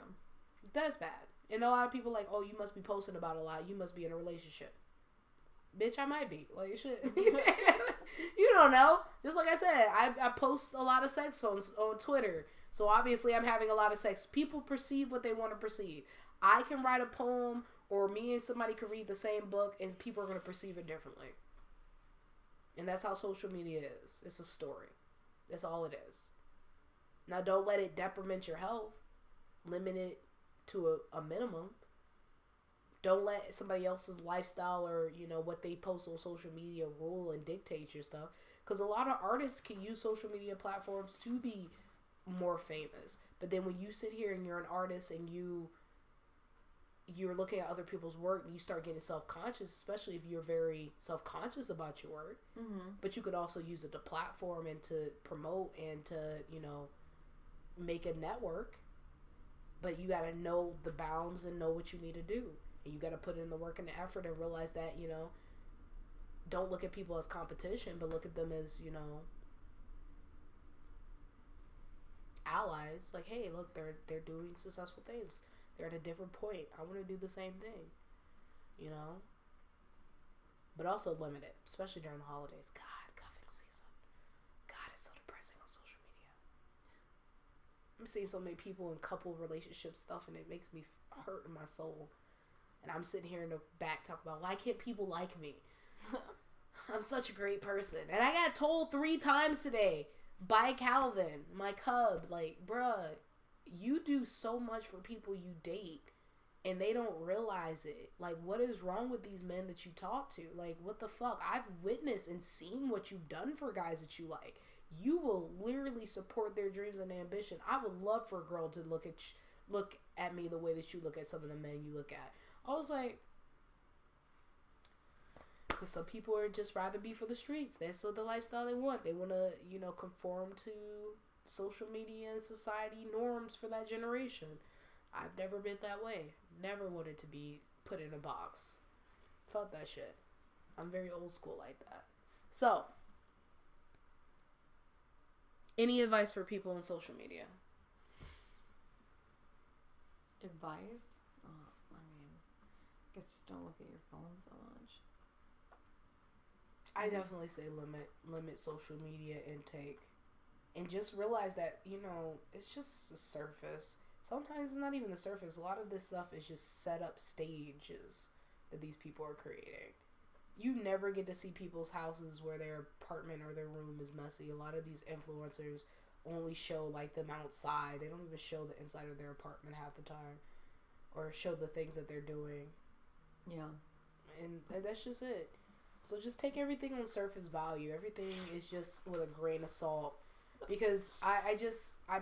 [SPEAKER 2] That's bad. And a lot of people oh, you must be posting about a lot. You must be in a relationship. bitch, I might be. Like, shit. You don't know. Just like I said, I post a lot of sex on Twitter. So obviously I'm having a lot of sex. People perceive what they want to perceive. I can write a poem, or me and somebody could read the same book, and people are going to perceive it differently. And that's how social media is. It's a story. That's all it is. Now, don't let it detriment your health. Limit it to a minimum. Don't let somebody else's lifestyle or, you know, what they post on social media rule and dictate your stuff. Because a lot of artists can use social media platforms to be more famous. But then when you sit here and you're an artist and you're looking at other people's work and you start getting self-conscious, especially if you're very self-conscious about your work. Mm-hmm. But you could also use it to platform and to promote and to, you know, make a network. But you got to know the bounds and know what you need to do. And you got to put in the work and the effort and realize that, you know, don't look at people as competition, but look at them as, you know, allies. Like, hey, look, they're doing successful things. They're at a different point. I want to do the same thing, you know? But also limit it, especially during the holidays. God, cuffing season. God, it's so depressing on social media. I'm seeing so many people in couple relationship stuff, and it makes me hurt in my soul. And I'm sitting here in the back talking about, why can't people like me? I'm such a great person. And I got told 3 times today by Calvin, my cub, like, bruh, you do so much for people you date, and they don't realize it. Like, what is wrong with these men that you talk to? Like, what the fuck? I've witnessed and seen what you've done for guys that you like. You will literally support their dreams and ambition. I would love for a girl to look at me the way that you look at some of the men you look at. I was like, because some people are just rather be for the streets. That's the lifestyle they want. They want to, you know, conform to social media and society norms for that generation. I've never been that way. Never wanted to be put in a box. Fuck that shit. I'm very old school like that. So, any advice for people on social media?
[SPEAKER 3] Advice? I guess just don't look at your phone so much.
[SPEAKER 2] I definitely say limit social media intake. And just realize that, you know, it's just the surface. Sometimes it's not even the surface. A lot of this stuff is just set up stages that these people are creating. You never get to see people's houses where their apartment or their room is messy. A lot of these influencers only show, like, them outside. They don't even show the inside of their apartment half the time. Or show the things that they're doing. Yeah. And that's just it. So just take everything on surface value. Everything is just with a grain of salt. Because I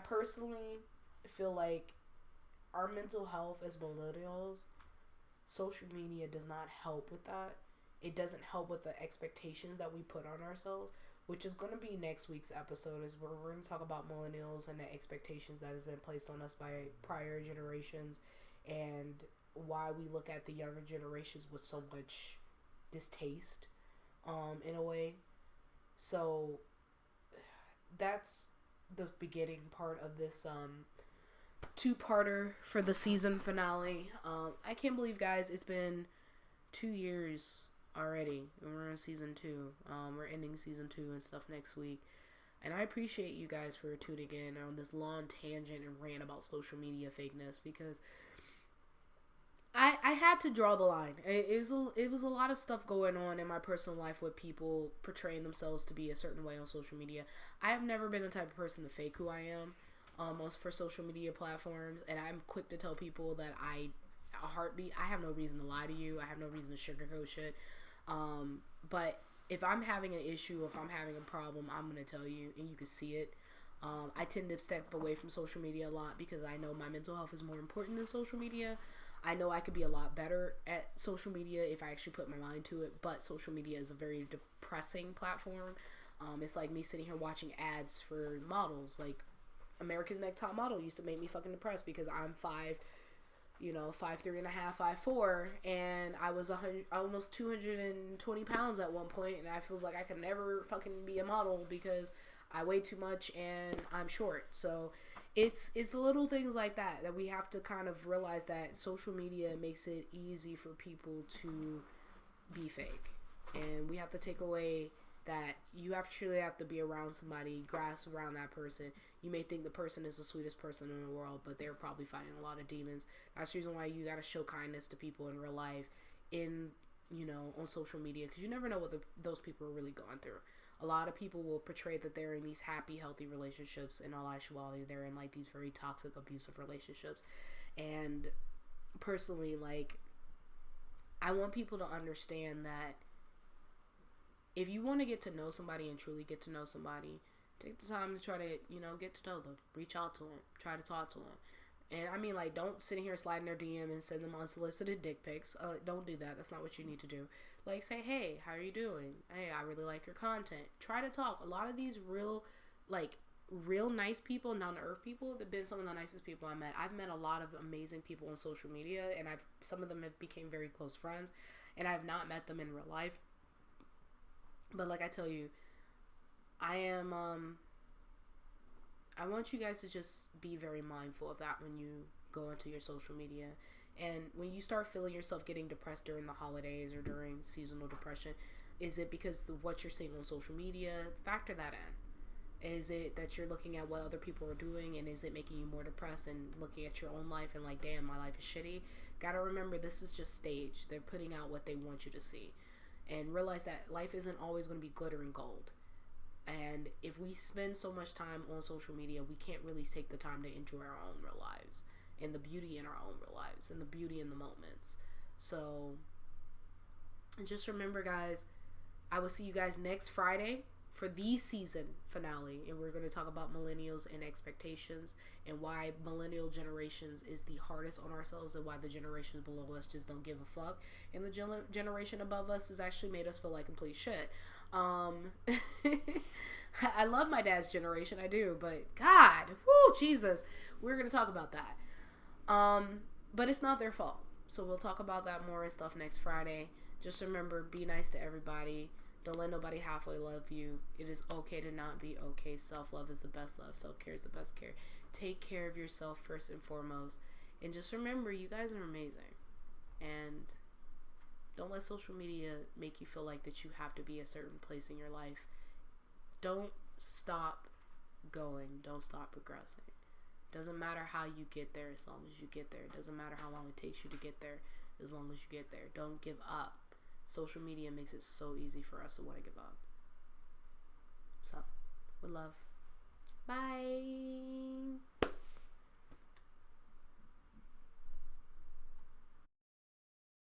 [SPEAKER 2] personally feel like our mental health as millennials, social media does not help with that. It doesn't help with the expectations that we put on ourselves, which is going to be next week's episode, is where we're going to talk about millennials and the expectations that has been placed on us by prior generations, and why we look at the younger generations with so much distaste, in a way. So that's the beginning part of this 2-parter for the season finale. I can't believe, guys, it's been 2 years already, and we're in season 2. We're ending season 2 and stuff next week. And I appreciate you guys for tuning in on this long tangent and rant about social media fakeness, because I had to draw the line. It was a lot of stuff going on in my personal life with people portraying themselves to be a certain way on social media. I have never been the type of person to fake who I am for social media platforms, and I'm quick to tell people that I have no reason to lie to you. I have no reason to sugarcoat shit. But if I'm having an issue, if I'm having a problem, I'm going to tell you, and you can see it. I tend to step away from social media a lot because I know my mental health is more important than social media. I know I could be a lot better at social media if I actually put my mind to it, but social media is a very depressing platform. It's like me sitting here watching ads for models. Like, America's Next Top Model used to make me fucking depressed because I'm 5'3.5", 5'4", and I was almost 220 pounds at one point, and I feels like I could never fucking be a model because I weigh too much and I'm short. So it's little things like that we have to kind of realize, that social media makes it easy for people to be fake. And we have to take away that you actually have to be around somebody, grasp around that person. You may think the person is the sweetest person in the world, but they're probably fighting a lot of demons. That's the reason why you got to show kindness to people in real life, on social media, because you never know what those people are really going through. A lot of people will portray that they're in these happy, healthy relationships. In all actuality, they're in like these very toxic, abusive relationships. And personally, like, I want people to understand that if you want to get to know somebody and truly get to know somebody, take the time to try to, get to know them. Reach out to them. Try to talk to them. And I mean, like, don't sit here sliding their DM and send them unsolicited dick pics. Don't do that. That's not what you need to do. Like, say, hey, how are you doing? Hey, I really like your content. Try to talk. A lot of these real nice people, down-to-earth people, they've been some of the nicest people I met. I've met a lot of amazing people on social media, and some of them have became very close friends, and I've not met them in real life. But like I tell you, I want you guys to just be very mindful of that when you go into your social media. And when you start feeling yourself getting depressed during the holidays or during seasonal depression, is it because of what you're seeing on social media? Factor that in. Is it that you're looking at what other people are doing, and is it making you more depressed and looking at your own life and like, damn, my life is shitty? Gotta remember, this is just stage. They're putting out what they want you to see. And realize that life isn't always going to be glitter and gold. And if we spend so much time on social media, we can't really take the time to enjoy our own real lives and the beauty in our own real lives and the beauty in the moments. So, and just remember, guys, I will see you guys next Friday for the season finale, and we're going to talk about millennials and expectations and why millennial generations is the hardest on ourselves and why the generations below us just don't give a fuck, and the generation above us has actually made us feel like complete shit. I love my dad's generation, I do, but God, whoo, Jesus, we're going to talk about that. But it's not their fault, so we'll talk about that more and stuff next Friday. Just remember, be nice to everybody. Don't let nobody halfway love you. It is okay to not be okay. Self-love is the best love. Self-care is the best care. Take care of yourself first and foremost. And just remember, you guys are amazing. And don't let social media make you feel like that you have to be a certain place in your life. Don't stop going. Don't stop progressing. Doesn't matter how you get there as long as you get there. Doesn't matter how long it takes you to get there as long as you get there. Don't give up. Social media makes it so easy for us to want to give up. So, with love.